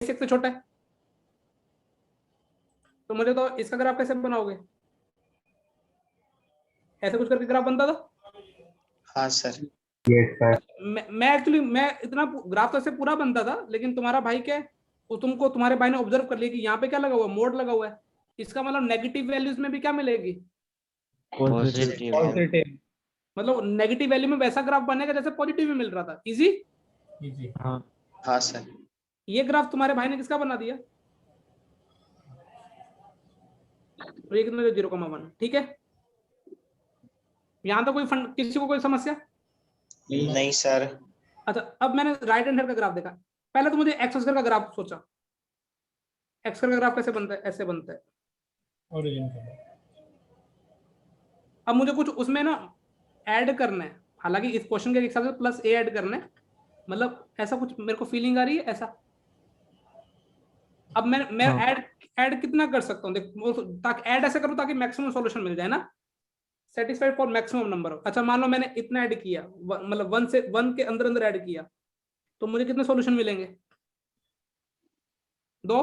6 से छोटा है। तो मुझे तो इसका ग्राफ कैसे बनाओगे? ऐसे कुछ करके ग्राफ बनता था? हाँ सर। मैं एक्चुअली मैं इतना ग्राफ तो ऐसे पूरा बनता था, लेकिन तुम्हारा भाई क्या है, वो तुमको तुम्हारे भाई ने ऑब्जर्व कर लिया कि यहाँ पे क्या लगा हुआ है, मोड लगा हुआ है। इसका मतलब नेगेटिव वैल्यूज में भी क्या मिलेगी? पॉजिटिव। मतलब नेगेटिव वैल्यू में वैसा ग्राफ बनेगा जैसे पॉजिटिव में मिल रहा था। इजी। हाँ हाँ सर। ये ग्राफ तुम्हारे भाई ने किसका बना दिया? और ये कितना 0,1। ठीक है, यहाँ तो कोई किसी को कोई समस्या नहीं सर। अच्छा, अब मैंने राइट हैंड का ग्राफ देखा। पहले तो मुझे एक्स स्क्वायर का ग्राफ सोचा। एक्स स्क्वायर का ग्राफ कैसे बनता है? ऐसे बनता है। ओरिजिन का। अब मुझे कुछ उसमें ना ऐड करना है, हालांकि इस क्वेश्चन के हिसाब से प्लस ए ऐड करना है, मतलब ऐसा कुछ मेरे को फीलिंग आ रही है ऐसा। अब मैं हाँ। ऐड कितना कर सकता हूँ देख, ताकि ऐड ऐसे करूँ ताकि मैक्सिमम सॉल्यूशन मिल जाए ना, सेटिस्फाइड फॉर मैक्सिमम नंबर। अच्छा मान लो मैंने इतना ऐड किया, मतलब 1 से 1 के अंदर अंदर ऐड किया, तो मुझे कितने सॉल्यूशन मिलेंगे? 2।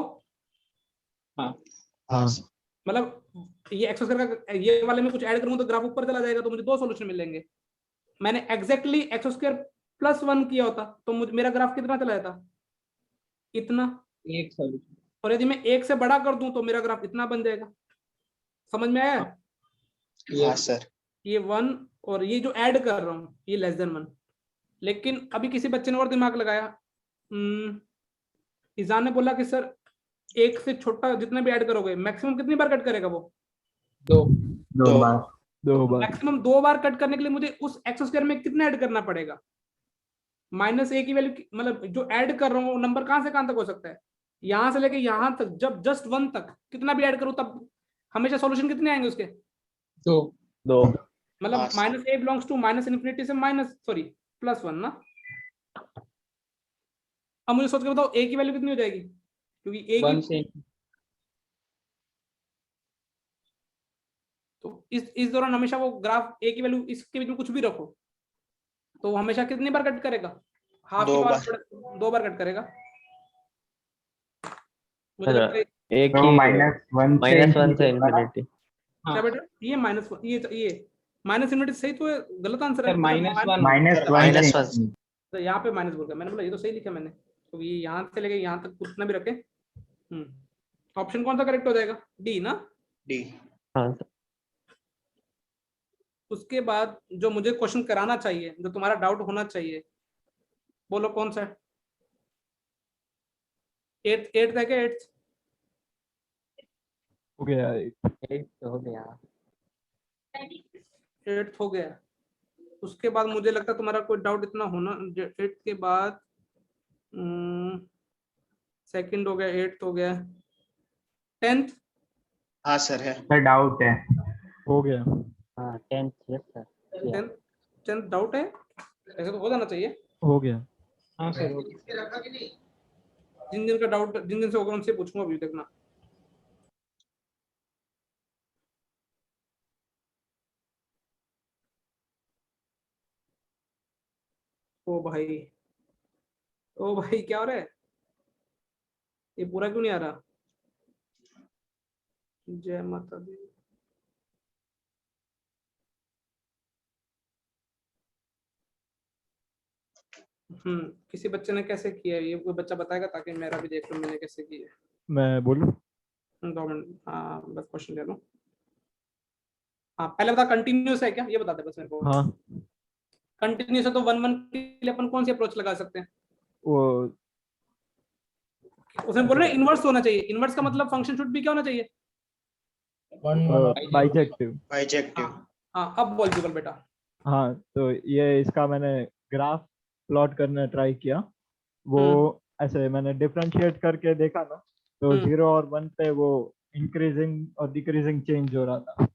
हाँ हाँ। सर। मतलब ये एक्स स्क्वायर का ये वाले में कुछ ऐड करूंगा तो ग्राफ ऊपर चला जाएगा, तो मुझे 2 सॉल्यूशन मिलेंगे। मैंने एग्जैक्टली एक्स स्क्वायर +1 किया होता तो मुझे मेरा ग्राफ कितना चला जाता? इतना। एक सॉल्यूशन। और यदि मैं 1 से बड़ा कर दूं तो मेरा ग्राफ इतना बन जाएगा। समझ में आया? हाँ सर। ये 1 और ये जो ऐड कर रहा हूँ ये <1। लेकिन अभी किसी बच्चे ने और दिमाग लगाया, ईजान ने बोला कि सर 1 से छोटा जितना भी ऐड करोगे मैक्सिमम कितनी बार कट करेगा वो? 2 बार। मैक्सिमम 2 बार कट करने के लिए मुझे उस एक्स स्क्वायर में कितना ऐड करना पड़ेगा? -a की वैल्यू, मतलब जो ऐड कर रहा हूँ नंबर कहां से कहां तक हो सकता है? यहां से लेके यहां तक, जब जस्ट 1 तक कितना भी ऐड करूं तब हमेशा सॉल्यूशन कितने आएंगे उसके? 2 मतलब हाँ सर। -a बिलोंग्स टू -∞ से माइनस सॉरी +1 ना। अब मुझे सोच के बताओ a की वैल्यू कितनी हो जाएगी, क्योंकि a 1 की से तो इस दौरान हमेशा वो ग्राफ a की वैल्यू इसके बीच में कुछ भी रखो तो वो हमेशा कितनी बार कट करेगा? हाफ की 2 पावर बार। 2 बार कट करेगा। मुझे अच्छा, लगता है एक ही -1 से इन्फिनिटी। क्या बेटा, ये -1 ये -∞ सही तो है, गलत आंसर है सर बेटा, -1 तो यहाँ पे माइनस बोल गया मैंने, बोला ये तो सही लिखा मैंने, तो ये यहाँ से लेके यहाँ तक कितना भी रखे। ऑप्शन कौन सा करेक्ट हो जाएगा? डी ना। डी। हाँ सर। उसके बाद जो मुझे क्वेश्चन कराना चाहिए, जो तुम्हारा डाउट होना चाहिए, बोलो कौन सा है? एट्थ है क्या? एट्थ हो गया। एक तो हो गया। एट्थ हो गया। उसके बाद मुझे लगता है तुम्हारा कोई डाउट इतना होना, एट्थ के बाद सेकंड हो गया, एट्थ हो गया, 10th। हाँ सर है। डाउट है। हो गया। हाँ 10th, yes sir. 10th doubt है, ऐसे तो हो जाना चाहिए। हो गया। हाँ सर हो गया। जिन जिन का डाउट, जिन जिन से होगा उनसे पूछूंगा अभी, देखना। ओ भाई, ओ भाई क्या हो रहा है? ये पूरा क्यों नहीं आ रहा? जय माता दी। किसी बच्चे ने कैसे किया है ये, कोई बच्चा बताएगा ताकि मेरा भी देख लूं मैंने कैसे किया है। मैं बोलूं? 2 मिनट, हाँ बस क्वेश्चन ले लो। हाँ पहले बता, कंटिन्यूस है क्या, ये बता दे बस मेरे को। हाँ कंटिन्यूस है तो 1 1 के लिए अपन कौन सी अप्रोच लगा सकते हैं? वो उसने बोल रहे इनवर्स होना चाहिए, इनवर्स का मतलब फंक्शन शुड भी क्या होना चाहिए? बाइजेक्टिव। बाइजेक्टिव। हाँ हाँ, अब बोल जुगल बेटा। हाँ तो ये इसका मैंने ग्राफ प्लॉट करना ट्राई किया। वो ऐसे मैंने डिफरेंशिएट करके देखा ना, तो 0 और 1 पे वो इंक्रीजिंग और डिक्रीजिंग चेंज हो रहा था।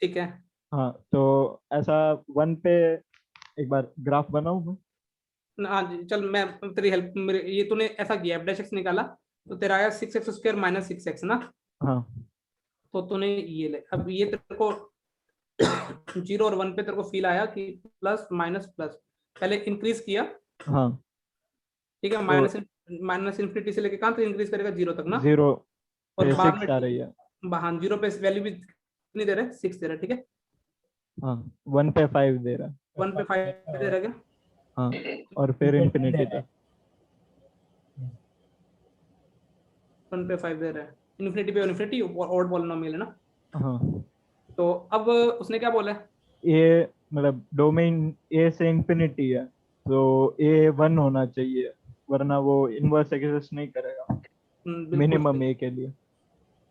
ठीक है। हाँ तो ऐसा 1 पे एक बार ग्राफ बनाऊं मैं? हाँ जी चल, मैं तेरी हेल्प, मेरे ये तूने ऐसा किया f' निकाला तो तेरा आया 6x² - 6x ना। हाँ तो तूने ये ले, अब ये तेरे को 0 और 1 पे तेरे को फील आया कि प्लस माइनस प्लस, पहले इंक्रीज किया। हाँ ठीक है, तो माइनस माइनस इन्फिनिटी से लेके कहाँ तक इंक्रीज करेगा, 0 तक ना, 0 और पे बाद 6 में आ रही है। हाँ 0 पे वैल्यू भी कितनी दे रहे हैं, 6 दे रहे हैं, ठीक है, हाँ 1 पे 5 दे रहा है। 1 पे 5 दे रहा है क्या, हाँ और फिर इन्फिनिटी तक। 1 पे 5 दे रहा है, इन्फिनिटी पे इन्फिनिटी ऑड पॉलिनोमियल है ना। हाँ तो अब उसने क्या बोला है, ये मतलब डोमेन ए से इन्फिनिटी है, तो ए 1 होना चाहिए, वरना वो इनवर्स एग्जिस्ट नहीं करेगा बिल्कुल मिनिमम सही। ए के लिए।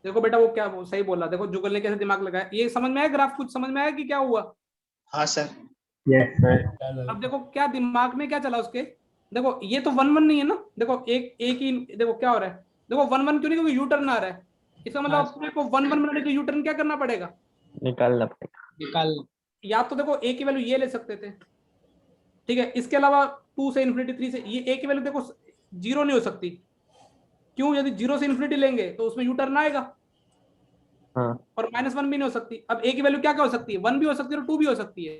देखो बेटा वो क्या वो सही बोला, देखो जुगल ने कैसे दिमाग लगाया, ये समझ में आया, ग्राफ कुछ समझ में आया कि क्या हुआ। हाँ सर। Yes sir. अब देखो क्या दिमाग में क्या चला उसके, देखो ये तो 1 1 नहीं है ना, देखो एक ही, देखो क्या हो रहा है, देखो 1 1 क्यों नहीं, क्योंकि यू टर्न आ रहा है, इसका मतलब अपने को 1 1 बनाने के लिए यू टर्न क्या करना पड़ेगा, निकालना पड़ेगा। या तो देखो ए की वैल्यू ये ले सकते थे, ठीक है, इसके अलावा 2 से इन्फिनिटी 3 से, ये ए की वैल्यू देखो 0 नहीं हो सकती, क्यों, यदि 0 से इन्फिनिटी लेंगे तो उसमें यू टर्न आएगा, हाँ और -1 भी नहीं हो सकती। अब ए की वैल्यू क्या क्या हो सकती है, 1 भी हो सकती है और 2 भी हो सकती है,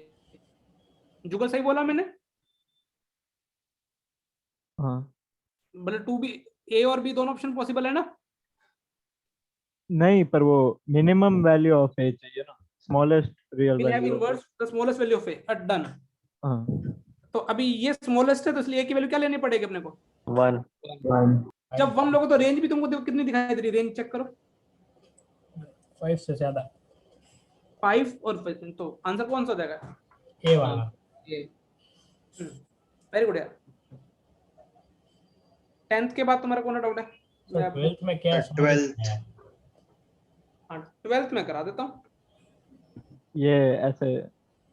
जुगल सही बोला मैंने, हाँ मतलब 2 भी, ए और बी दोनों ऑप्शन पॉसिबल है ना। नहीं, पर वो मिनिमम वैल्यू ऑफ ए चाहिए ना, smallest real will have value. Inverse the smallest value of A, done. हाँ तो अभी ये स्मॉलेस्ट है तो इसलिए ए की वैल्यू क्या लेनी पड़ेगी अपने को, 1 जब 1 लोगे तो रेंज भी तुमको देखो कितनी दिखाई दे रही है, रेंज चेक करो 5 से ज्यादा 5 और 5, तो आंसर कौन सा हो जाएगा, ए वाला। वेरी गुड यार। 10th के बाद तुम्हारा कौन सा डाउट है, मैं आपको 12th में क्या समझ 12th में आया? 12th में करा देता हूँ, ये ऐसे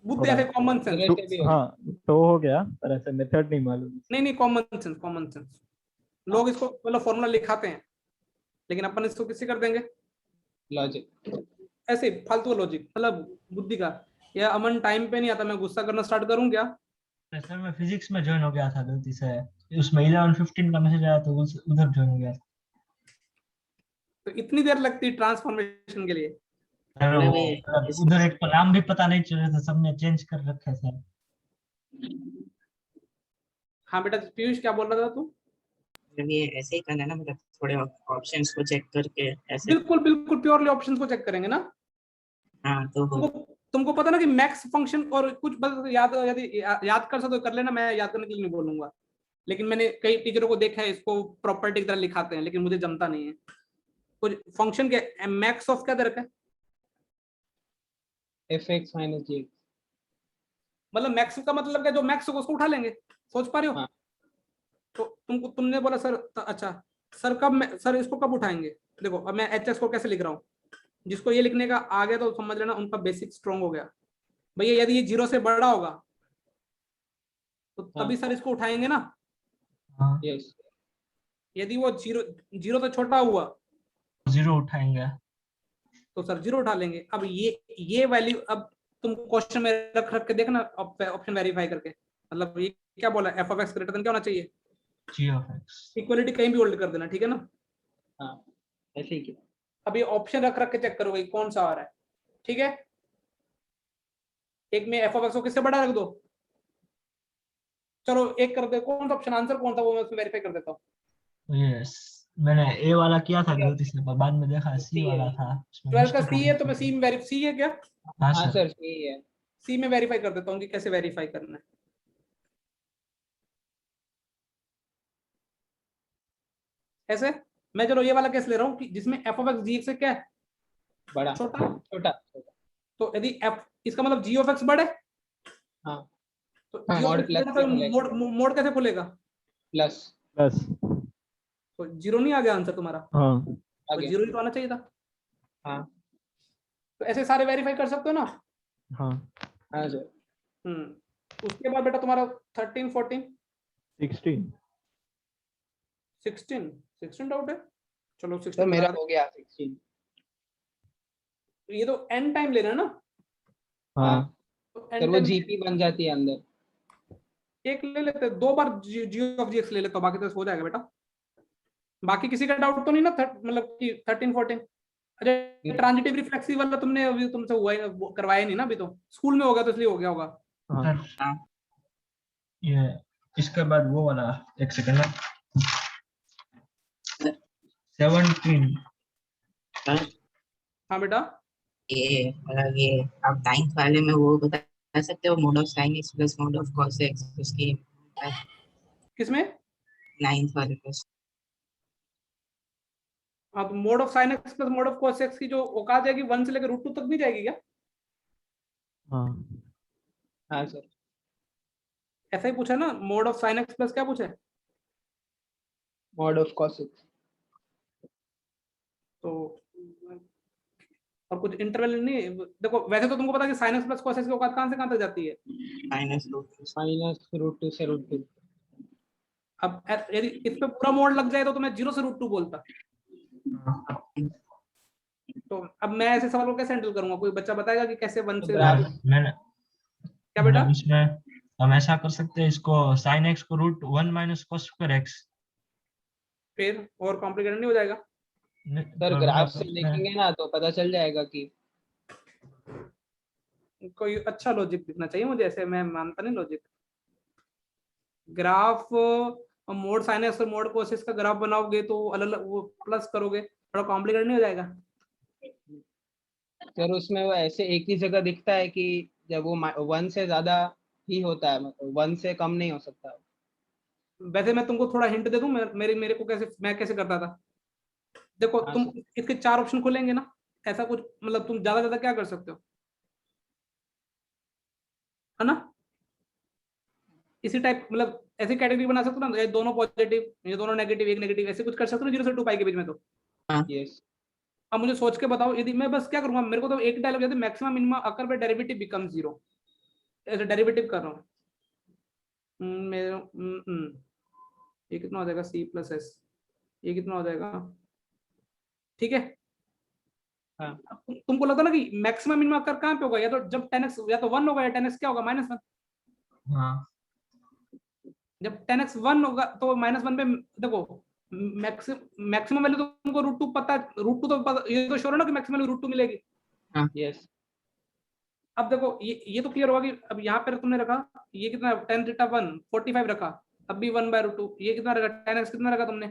बुद्धि ऐसे कॉमन सेंस, हाँ तो हो गया, पर ऐसे मेथड नहीं मालूम। नहीं कॉमन सेंस, कॉमन सेंस, लोग इसको मतलब फॉर्मूला लिखाते हैं, लेकिन अपन इसको किससे कर देंगे, लॉजिक ऐसे फालतू लॉजिक, मतलब बुद्धि का। या अमन टाइम पे नहीं आता, मैं गुस्सा करना स्टार्ट करूं क्या, सर मैं फिजिक्स में ज्वाइन हो गया था गलती से, उसमें 11:15 का मैसेज आया तो उधर ज्वाइन हो गया। तो इतनी देर लगती ट्रांसफॉर्मेशन के लिए, सर उधर एक तो नाम भी पता नहीं चल रहा था, सबने चेंज कर रखा है सर। हाँ बेटा पीयूष क्या बोल रहा था तू, ये ऐसे ही करना है ना, मतलब थोड़े ऑप्शंस को चेक करके ऐसे। बिल्कुल बिल्कुल प्योरली ऑप्शंस को चेक करेंगे ना। हाँ तो तुमको पता ना कि मैक्स फंक्शन और कुछ बस याद, यदि याद कर सकते तो कर लेना, मैं याद करने के लिए नहीं बोलूंगा, लेकिन मैंने कई टीचरों को देखा है इसको प्रॉपर्टी की तरह लिखाते हैं, लेकिन मुझे जमता नहीं है। कुछ फंक्शन के मैक्स ऑफ क्या दे रखा है, fx minus gx। मतलब मैक्स का मतलब क्या, जो मैक्स होगा उसको उठा लेंगे, सोच पा रहे हो। हाँ। तो तुमने बोला सर अच्छा सर कब सर इसको कब उठाएंगे, देखो अब मैं एच को कैसे लिख रहा हूँ, जिसको ये लिखने का आ गया तो समझ लेना उनका बेसिक स्ट्रॉन्ग हो गया भैया, यदि ये 0 से बड़ा होगा तो तभी सर इसको उठाएंगे ना, हाँ यस यदि वो 0 से छोटा हुआ 0 उठाएंगे। तो सर 0 उठा लेंगे। अब ये वैल्यू अब तुम क्वेश्चन में रख के देखना ऑप्शन वेरीफाई करके, मतलब ये क्या बोला, F of x greater than क्या होना चाहिए, g of x। इक्वलिटी कहीं भी होल्ड कर देना, ठीक है ना। हाँ ऐसे ही किया। अब ये ऑप्शन रख के चेक करोगे कौन सा आ रहा है, ठीक है। एक में एफ ऑफ एक्स को किससे बड़ा रख दो, चलो एक कर दे, कौन सा ऑप्शन आंसर कौन था वो मैं उसमें वेरीफाई कर देता हूँ। यस मैंने a वाला किया था गलती से, पर बाद में देखा c वाला था, उसमें 12 का mistake सी हो है गई तो मैं थी। सी है क्या, हाँ हाँ सर। सर सही है। सी में वेरीफाई कर देता हूँ कि कैसे वेरीफाई करना है। ऐसे मैं चलो ये वाला केस ले रहा हूँ कि जिसमें एफ ऑफ एक्स जी से क्या है, बड़ा छोटा, छोटा छोटा। तो यदि एफ इसका मतलब जी ऑफ एक्स बड़े, हाँ तो हाँ, जी ऑफ मोड एक्स प्लस बड़ा से तो खुलेगा। मोड कैसे खुलेगा, प्लस बस तो 0 नहीं आ गया आंसर तुम्हारा, हाँ तो आगे 0 ही तो आना चाहिए था। हाँ तो ऐसे सारे वेरीफाई कर सकते हो ना। हाँ हाँ सर। उसके बाद बेटा तुम्हारा 13 14 16 16 डाउट है, चलो 16 सर मेरा बता दे। हो गया 16। ये तो एन टाइम लेना है ना, हाँ तो सर वो जीपी बन जाती है अंदर। एक ले लेते हैं, 2 बार जी ऑफ जी एक्स ले लेता हूँ, बाकी तो हो जाएगा बेटा। बाकी किसी का डाउट तो नहीं ना, मतलब कि 13 14। अच्छा ट्रांजिटिव रिफ्लेक्सिव वाला तुमने अभी तुमसे हुआ ही करवाया नहीं ना, अभी तो स्कूल में होगा तो इसलिए हो गया होगा। हाँ सर ये इसके बाद वो वाला, एक सेकंड ना, 17 हाँ बेटा, ये मतलब ये आप 9th वाले में वो बता सकते हो mode of sine x plus mode of cos x उसकी किसमें? 9th वाले में। हाँ, तो mode of sine x plus mode of cos x की जो औकात जाएगी 1 से लेकर √2 तक नहीं जाएगी क्या? हाँ हाँ सर, ऐसा ही पूछा ना, mode of sine x plus क्या पूछा है? Mod of cos x. तो और कुछ इंटरवल नहीं, देखो वैसे तो तुमको पता है कि sine x plus cos x की औकात कहां से कहां तक जाती है। -√2 -√2 से √2। अब यदि इस पे पूरा मोड लग जाए तो मैं 0 से √2 बोलता। तो अब मैं ऐसे सवाल को कैसे हैंडल करूंगा? कोई बच्चा बताएगा कि कैसे 1 से ग्राफ। मैंने क्या बेटा? मतलब इसमें हम ऐसा कर सकते हैं, इसको sin x को √1 माइनस cos स्क्वायर x। फिर और कॉम्प्लिकेटेड नहीं हो जाएगा? सर ग्राफ से देखेंगे ना तो पता चल जाएगा कि कोई अच्छा लॉजिक दिखना चाहिए मुझे, ऐसे मैं मानता नहीं logic. Graph mod sine x और मोड कोस एक्स का ग्राफ बनाओगे तो अलग अलग वो प्लस करोगे, थोड़ा कॉम्प्लिकेटेड नहीं हो जाएगा? सर उसमें वो ऐसे एक ही जगह दिखता है कि जब वो 1 से ज्यादा ही होता है, मतलब 1 से कम नहीं हो सकता। वैसे मैं तुमको थोड़ा हिंट दे दूं, मेरे को कैसे, मैं कैसे करता था। देखो हाँ तुम सर। इसके 4 ऑप्शन खोलेंगे ना, ऐसा कुछ मतलब तुम ज्यादा क्या कर सकते हो, है ना? इसी टाइप मतलब ऐसी कैटेगरी बना सकते हो ना, ये दोनों पॉजिटिव, ये दोनों नेगेटिव, एक नेगेटिव, ऐसे कुछ कर सकते हो 0 से 2 पाई के बीच में। तो यस। अब मुझे सोच के बताओ, यदि मैं बस क्या करूंगा, मेरे को तो एक डायलॉग याद है, मैक्सिमम मिनिमम अकर पे डेरिवेटिव बिकम 0, ऐसे डेरिवेटिव कर रहा हूँ। ये कितना हो जाएगा c प्लस एस, ये कितना हो जाएगा, ठीक है? हाँ। तुमको लगता ना कि मैक्सिमम मिनिमम अकर कहाँ पे होगा, या तो जब 10x या तो 1 होगा, या 10x क्या होगा -1। हाँ जब 10x 1 होगा तो -1 पे देखो मैक्सिमम वैल्यू तो तुमको √2 पता है, √2 तो पता, ये तो श्योर है ना कि मैक्सिमम वैल्यू √2 मिलेगी। यस। अब देखो ये तो क्लियर होगा कि अब यहाँ पर तुमने रखा, ये कितना 10 थीटा 1 45 रखा, अब भी 1/√2, ये कितना रखा 10x कितना रखा तुमने,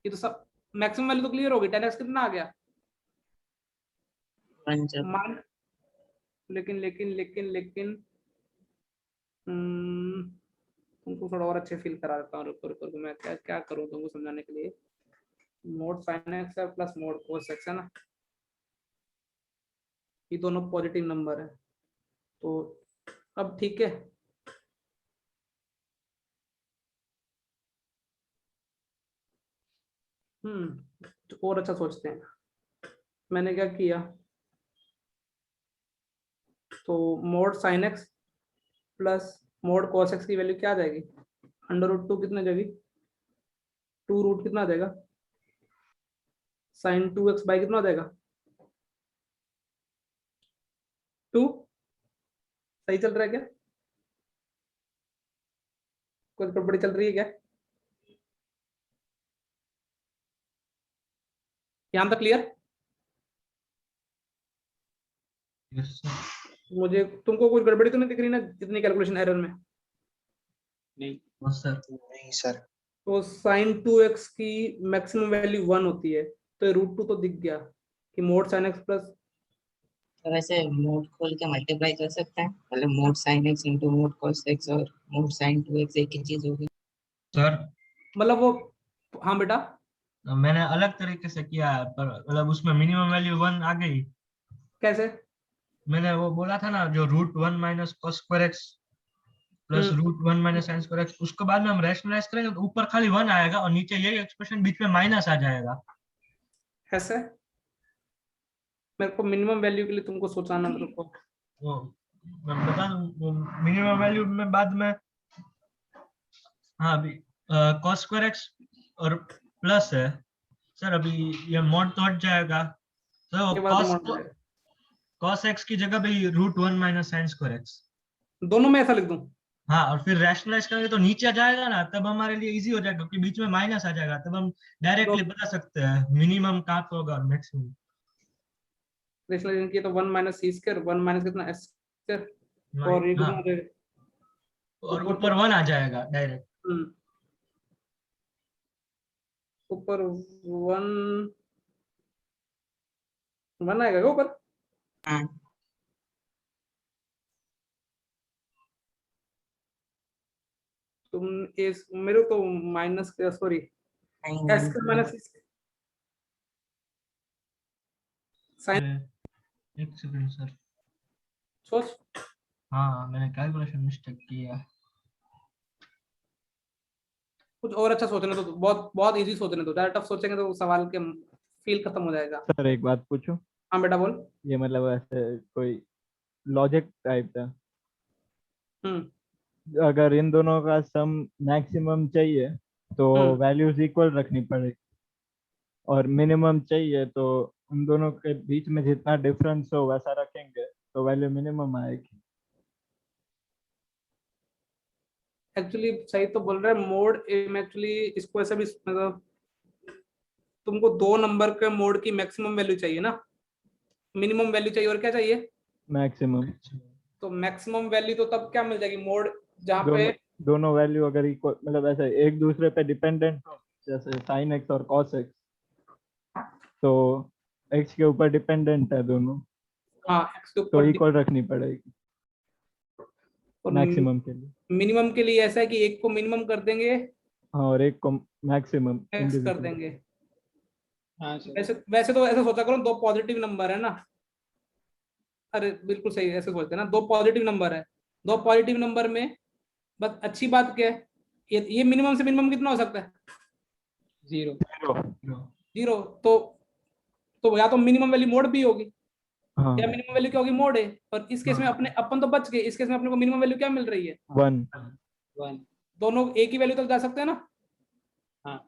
ये तो सब मैक्सिमम वैल्यू तो क्लियर होगी, 10x कितना आ गया 1 जब मान। लेकिन लेकिन लेकिन लेकिन तुमको थोड़ा और अच्छे फील करा देता हूँ, रुको रुको रुको, मैं क्या क्या करूँ तुमको समझाने के लिए। मोड साइन एक्स है प्लस मोड कोस एक्स है ना, ये दोनों पॉजिटिव नंबर है, तो अब ठीक है। तो और अच्छा सोचते हैं। मैंने क्या किया, तो mod sine x plus mode cos x की वैल्यू क्या आ जाएगी, √2 कितना जाएगी, 2 रूट कितना आ जाएगा, साइन 2x बाई कितना हो जाएगा 2। सही चल रहा है क्या, कुछ गड़बड़ी चल रही है क्या? यहाँ तक क्लियर? yes, sir. मुझे तुमको कुछ गड़बड़ी तो नहीं दिख रही ना जितनी कैलकुलेशन एरर में? नहीं। Yes, sir. नहीं सर। तो साइन 2x की मैक्सिमम वैल्यू 1 होती है, तो √2 तो दिख गया कि मोड साइन एक्स प्लस, तो वैसे मोड खोल के मल्टीप्लाई कर सकते हैं, मतलब mod sine x into mode cos x और मोड साइन 2x एक ही चीज होगी। सर मतलब वो, हाँ बेटा मैंने अलग तरीके से किया है, पर मतलब उसमें मिनिमम वैल्यू 1 आ गई। कैसे? मैंने वो बोला था ना, जो √1 minus cos square x plus √1 minus sin square x, उसके बाद में हम रैशनलाइज करेंगे तो ऊपर खाली 1 आएगा और नीचे यही एक्सप्रेशन बीच में माइनस आ जाएगा। ऐसे मेरे को मिनिमम वैल्यू के लिए तुमको सोचाना, मेरे को वो मैं बता दूं, मिनिमम वैल्यू में बाद में, हाँ अभी cos स्क्वायर एक्स और प्लस है सर, अभी ये मॉड तो हट जाएगा, तो के बाद मोड जाएगा। cos x की जगह भी √1 माइनस sin स्क्वायर एक्स। दोनों में ऐसा लिख दूं? हाँ, और फिर रैशनलाइज करेंगे तो नीचे आ जाएगा ना, तब हमारे लिए इजी हो जाएगा क्योंकि बीच में माइनस आ जाएगा, तब हम डायरेक्टली बता सकते हैं मिनिमम कहाँ पे होगा और मैक्सिमम। रैशनलाइजेशन किया तो 1 माइनस सी स्क्वायर, 1 माइनस कितना एस स्क्वायर, और ये कितना हो हाँ, जाएगा और ऊपर ऊपर 1 आ जाएगा डायरेक्ट। ऊपर 1 आएगा क्या ऊपर? हाँ तुम इस मेरे तो माइनस का सॉरी एस का माइनस साइन एक सेकंड सर। सोच हाँ मैंने कैलकुलेशन मिस्टेक किया। कुछ और अच्छा सोचने तो बहुत बहुत इजी सोचने तो ज्यादा टफ सोचेंगे तो सवाल के फील खत्म हो जाएगा। सर एक बात पूछूं? हाँ बेटा बोल। ये मतलब ऐसे कोई लॉजिक टाइप का, अगर इन दोनों का सम मैक्सिमम चाहिए तो वैल्यूज इक्वल रखनी पड़ेगी, और मिनिमम चाहिए तो उन दोनों के बीच में जितना डिफरेंस हो वैसा रखेंगे तो वैल्यू मिनिमम आएगी। एक्चुअली सही तो बोल रहा है मोड एक्चुअली इसको ऐसा भी मतलब तुमको 2 नंबर के मोड की मैक्सिमम वैल्यू चाहिए ना, मिनिमम वैल्यू चाहिए और क्या चाहिए? मैक्सिमम। तो मैक्सिमम वैल्यू तो तब क्या मिल जाएगी मोड जहाँ पे दोनों वैल्यू अगर इक्वल मतलब ऐसे एक दूसरे पे डिपेंडेंट हो, जैसे साइन एक्स और कॉस एक्स, तो एक्स के ऊपर डिपेंडेंट है दोनों, हाँ x के तो ऊपर इक्वल रखनी पड़ेगी मैक्सिमम के लिए। मिनिमम के लिए ऐसा है कि एक को मिनिमम कर देंगे हाँ, और एक को मैक्सिमम x कर देंगे। हाँ सर। वैसे तो ऐसा सोचा करो 2 पॉजिटिव नंबर है ना, अरे बिल्कुल सही ऐसे सोचते हैं ना, 2 पॉजिटिव नंबर है, 2 पॉजिटिव नंबर में बस अच्छी बात क्या है ये मिनिमम से मिनिमम कितना हो सकता है? 0। 0। तो या तो मिनिमम वैल्यू मोड भी होगी हाँ, या मिनिमम वैल्यू क्या होगी मोड है, और इस केस में अपन तो बच गए, इस केस में अपने को मिनिमम वैल्यू क्या मिल रही है? 1। दोनों एक ही वैल्यू तक जा सकते हैं ना। हाँ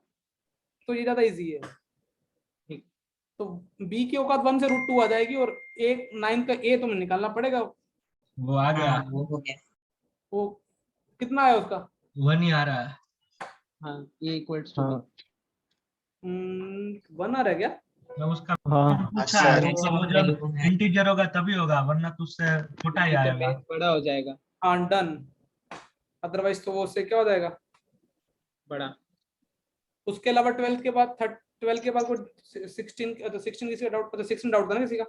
तो ये ज्यादा इजी है। ठीक। तो b की औकात 1 से √2 आ जाएगी और 9 का a तुम्हें निकालना पड़ेगा। वो आ गया। हाँ वो हो गया। वो कितना है उसका? 1 ही आ रहा है। हाँ ये इक्वल्स टू हाँ 1 आ रहा है क्या? मैं उसका हाँ पूछा है सर। वो जब इंटीजर होगा तभी होगा, वरना तो उससे छोटा ही आएगा। बड़ा हो जाएगा। हाँ डन, अदरवाइज तो वो उससे क्या हो जाएगा बड़ा। उसके अलावा 12 के बाद 12 के बाद कोई 16 तो 16 किसी का डाउट, तो 16 डाउट था ना किसी का?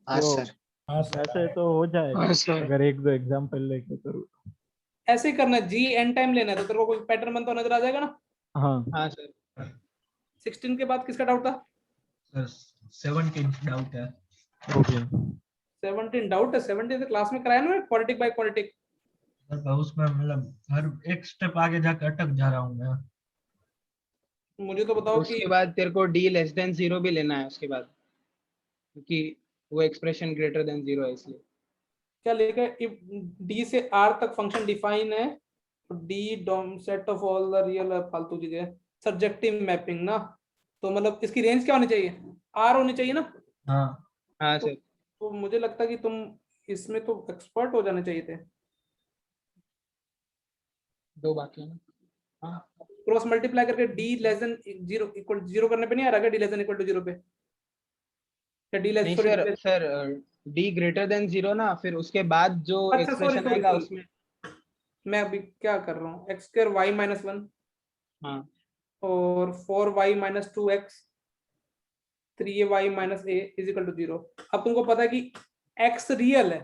हाँ वो सर। ऐसे तो हो जाएगा हाँ सर। अगर एक दो एग्जांपल लेके तो। ऐसे ही करना है g n टाइम लेना है तो तेरे को कोई पैटर्न बनता नजर आ जाएगा ना। हाँ हाँ सर। 16 के बाद किसका डाउट था? सर 17 डाउट है। ओके। 17 डाउट है। 17 से क्लास में कराया ना क्वाड्रेटिक बाय क्वाड्रेटिक। सर उसमें मतलब हर एक स्टेप आगे जाकर अटक जा रहा हूँ मैं। मुझे तो बताओ कि उसके बाद तेरे को d<0 भी लेना है उसके बाद, क्योंकि वो एक्सप्रेशन ग्रेटर देन 0 है इसलिए। क्या लेकर इफ d से r तक फंक्शन डिफाइन है तो d डोम set of all the real फालतू चीजें सब्जेक्टिव मैपिंग ना, तो मतलब इसकी रेंज क्या होनी चाहिए? r होनी चाहिए ना। हाँ हाँ तो, सर। तो मुझे लगता है कि तुम इसमें तो एक्सपर्ट हो जाने चाहिए थे। 2 बाकी है। हाँ क्रॉस मल्टीप्लाई करके d लेस देन 0 इक्वल 0 करने पे नहीं आ रहा क्या d less than equal to 0 पे? या d लेस नहीं sorry sir d greater than 0 ना, फिर उसके बाद जो अच्छा सॉरी एक्सप्रेशन सॉरी आएगा सॉरी उसमें। मैं अभी क्या कर रहा हूँ x² y - 1 हाँ और 4y - 2x 3y - a is equal to 0। अब तुमको पता है कि x रियल है,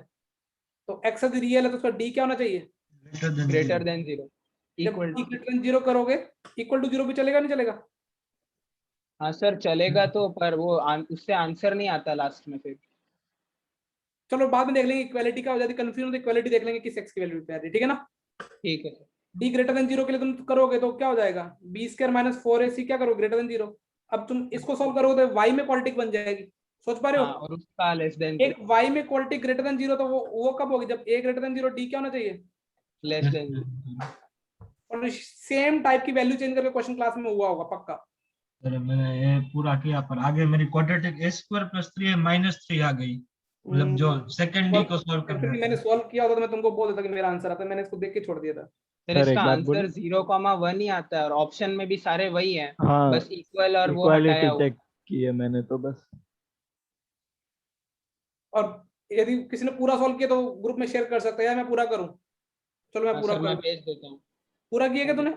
तो x यदि रियल है तो उसका d क्या होना चाहिए? ग्रेटर देन 0 जब इक्वल d ग्रेटर देन 0 करोगे इक्वल टू 0 भी चलेगा नहीं चलेगा? हाँ सर चलेगा तो, पर वो उससे आंसर नहीं आता लास्ट में फिर। चलो बाद में देख लेंगे इक्वालिटी का हो जाती कंफ्यूजन, तो इक्वालिटी देख लेंगे किस x की वैल्यू पे आ रही है, ठीक है ना। ठीक है सर। d ग्रेटर देन 0 के लिए तुम करोगे तो क्या हो जाएगा b² - 4ac क्या करोगे ग्रेटर देन 0। अब तुम इसको सॉल्व करोगे तो y में क्वाड्रेटिक बन जाएगी, सोच पा रहे हाँ हो? और उसका लेस देन एक y में क्वाड्रेटिक ग्रेटर देन 0 तो वो कब होगी जब a ग्रेटर देन 0 d क्या होना चाहिए? Less than 0। और सेम टाइप की वैल्यू चेंज करके क्वेश्चन क्लास में हुआ होगा पक्का। सर मैंने ये पूरा किया पर आगे मेरी क्वाड्रेटिक a² + 3a - 3 आ गई, मतलब जो सेकंड डी को सॉल्व करना एक्चुअली है। मैंने सॉल्व किया होता तो मैं तुमको बोल देता कि मेरा आंसर आता, मैंने इसको देख के छोड़ दिया था। सर सर, इसका एक बात आंसर बोलूं? 0,1 ही आता है और ऑप्शन में भी सारे वही हैं, हाँ, बस इक्वल और वो इक्वालिटी हटाया हुआ। चेक की है मैंने तो बस। और यदि किसी ने पूरा सॉल्व किया तो ग्रुप में शेयर कर सकते हैं या मैं पूरा करूं? चलो मैं हाँ पूरा सर मैं करूं। भेज देता हूँ। पूरा किया क्या तूने?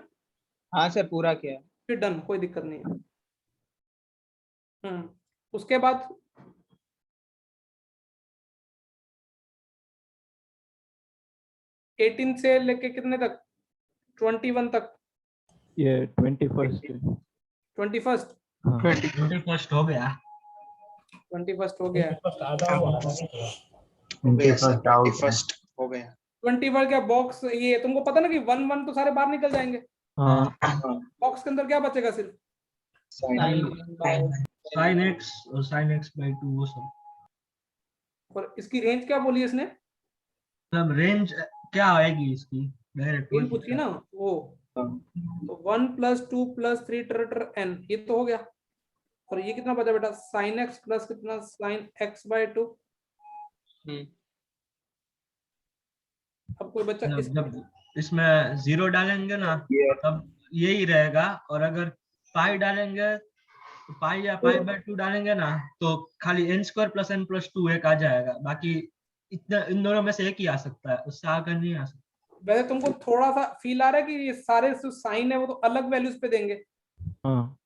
हाँ सर पूरा किया है। फिर डन, कोई दिक्कत नहीं है। उसके बाद एटीन से लेके कितने तक 21 तक ये 21st 21st हाँ 21st हो गया 21st हो गया हो गया सर 21st हो गया 21 क्या बॉक्स ये तुमको पता ना कि 1 1 तो सारे बाहर निकल जाएंगे हाँ बॉक्स के अंदर क्या बचेगा सिर्फ sin x और sin x/2 वो सब। और इसकी रेंज क्या बोली इसने मतलब रेंज क्या आएगी इसकी डायरेक्ट रेंज पूछी ना वो तो 1 + 2 + 3 n ये तो हो गया और ये कितना बचा बेटा sin x प्लस कितना sin x/2 अब कोई बच्चा जब इसमें 0 डालेंगे ना तब यही रहेगा और अगर पाई डालेंगे पाई या पाई/2 डालेंगे ना तो खाली n² + n + 2 एक आ जाएगा, बाकी इतना इन दोनों में से एक ही आ सकता है, उससे आगे नहीं आ सकता। वैसे तुमको थोड़ा सा फील आ रहा है कि ये सारे जो साइन है वो तो अलग वैल्यूज पे देंगे हाँ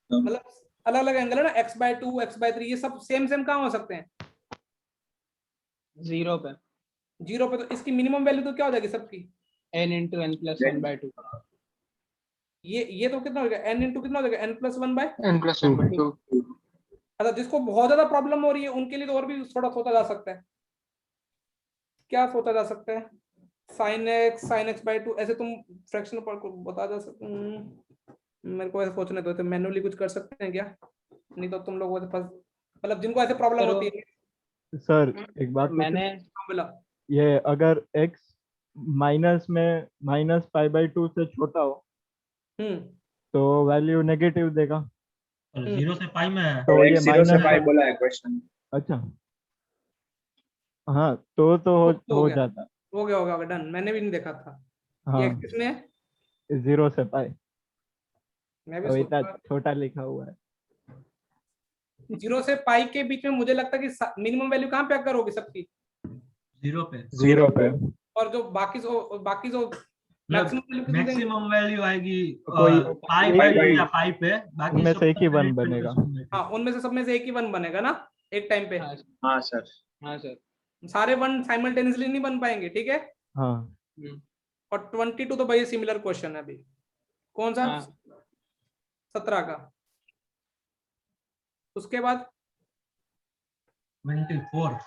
मतलब अलग अलग एंगल है ना x/2 x/3 ये सब सेम कहाँ हो सकते हैं 0 पे तो इसकी मिनिमम वैल्यू तो क्या हो जाएगी सबकी n × n + 1/2 ये तो कितना हो जाएगा n × कितना हो जाएगा n + 1/2 n + 1/2 अच्छा जिसको बहुत ज्यादा प्रॉब्लम हो रही है उनके लिए तो और भी थोड़ा सोचा जा सकता है क्या सोचा जा सकता है sin x/2 ऐसे तुम फ्रैक्शन पर बता जा सकते मेरे को ऐसे सोचने दो तो मैन्युअली कुछ कर सकते हैं क्या नहीं तो तुम लोग मतलब जिनको ऐसे प्रॉब्लम होती है सर एक बात मैंने बोला ये अगर x माइनस में -π/2 से छोटा हो तो वैल्यू नेगेटिव देगा और 0 से पाई में है तो ये माइनस बोला है क्वेश्चन अच्छा हाँ तो हो जाता हो गया डन मैंने भी नहीं देखा था हाँ ये किसमें है 0 से पाई मैं भी तो सोच इतना रहा छोटा लिखा हुआ है 0 से पाई के बीच में मुझे लगता है कि मिनिमम वैल्यू कहाँ पे अगर होगी सबकी 0 पे 0 पे और जो बाकी जो मैक्सिमम वैल्यू कितनी देंगे मैक्सिमम वैल्यू आएगी कोई पाई/2 या पाई पे, बाकी उनमें सब से एक ही पे 1 बनेगा हाँ उनमें से सब में से एक ही 1 बनेगा ना एक टाइम पे हाँ सर सारे 1 साइमल्टेनियसली नहीं बन पाएंगे ठीक है हाँ और 22 तो भाई सिमिलर क्वेश्चन है अभी कौन सा 17 का उसके बाद 24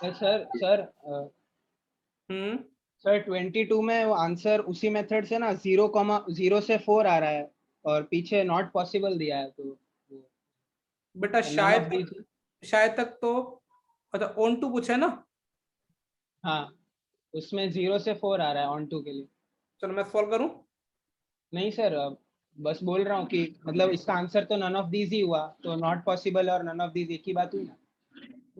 सर 22 में वो आंसर उसी मेथड से ना 0 से 4 आ रहा है और पीछे नॉट पॉसिबल दिया है तो बेटा शायद तक तो अच्छा ऑन टू पूछा है ना हाँ उसमें 0 से 4 आ रहा है ऑन टू के लिए चलो मैं सॉल्व करूं नहीं सर बस बोल रहा हूँ कि मतलब इसका आंसर तो नन ऑफ दीज ही हुआ तो नॉट पॉसिबल और नन ऑफ दीज एक ही बात हुई ना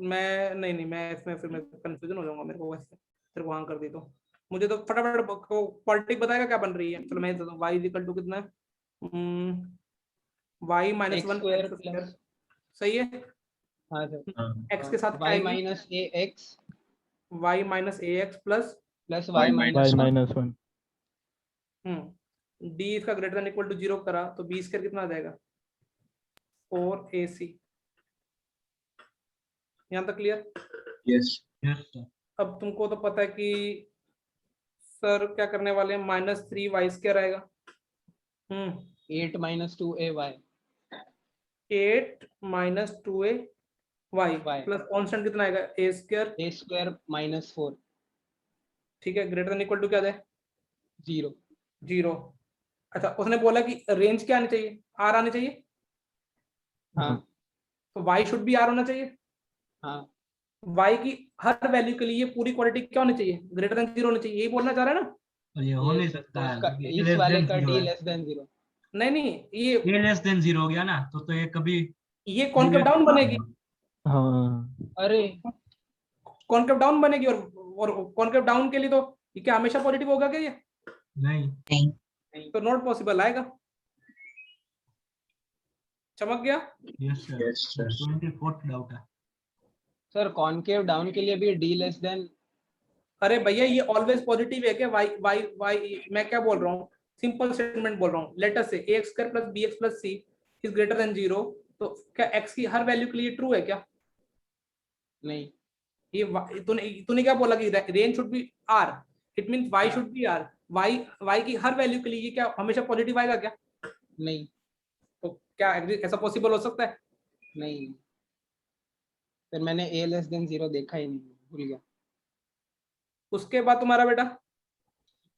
मैं नहीं मैं इसमें फिर मैं कंफ्यूजन हो जाऊंगा मेरे को वैसे तेरे को हाँ कर दी तो मुझे तो फटाफट क्वाड्रेटिक बताएगा क्या बन रही है चलो मैं y = कितना है y - 1 सही है हाँ सर x के साथ क्या y आएगी - ax y - ax plus y - y -1 d इसका ग्रेटर देन इक्वल टू 0 करा तो b स्क्वायर कितना आ जाएगा 4ac यहाँ तक क्लियर यस अब तुमको तो पता है कि सर क्या करने वाले हैं -3y² आएगा 8 - 2ay 8 - 2ay प्लस कांस्टेंट कितना आएगा a² - 4 ठीक है ग्रेटर देन इक्वल टू क्या है 0 अच्छा उसने बोला कि रेंज क्या आनी चाहिए r आनी चाहिए हाँ तो y शुड भी r होना चाहिए हाँ y की हर वैल्यू के लिए पूरी क्वालिटी क्या होनी चाहिए ग्रेटर देन 0 होनी चाहिए यही बोलना चाह रहा है ना और ये हो नहीं सकता है उसका क्योंकि इस वाले का d <0 नहीं ये a <0 हो गया ना तो ये कभी ये कॉन्केव डाउन बनेगी हाँ अरे कॉन्केव डाउन बनेगी और कॉन्केव डाउन के लिए तो ये क्या हमेशा पॉजिटिव होगा क्या ये नहीं तो नॉट पॉसिबल आएगा चमक गया यस सर 24th डाउट है सर कॉन्केव डाउन के लिए भी d अरे भैया ये ऑलवेज पॉजिटिव है क्या y मैं क्या बोल रहा हूँ सिंपल स्टेटमेंट बोल रहा हूँ लेट अस से ax² + bx + c is greater than 0 तो क्या x की हर वैल्यू के लिए ट्रू है क्या? नहीं, ये तूने क्या बोला कि range should be r, it means y should be r, y की हर वैल्यू के लिए ये क्या हमेशा पॉजिटिव आएगा क्या? नहीं, तो क्या ऐसा पॉसिबल हो सकता है? नहीं, फिर मैंने a लेस देन 0 देखा ही नहीं, भूल गया। उसके बाद तुम्हारा बेटा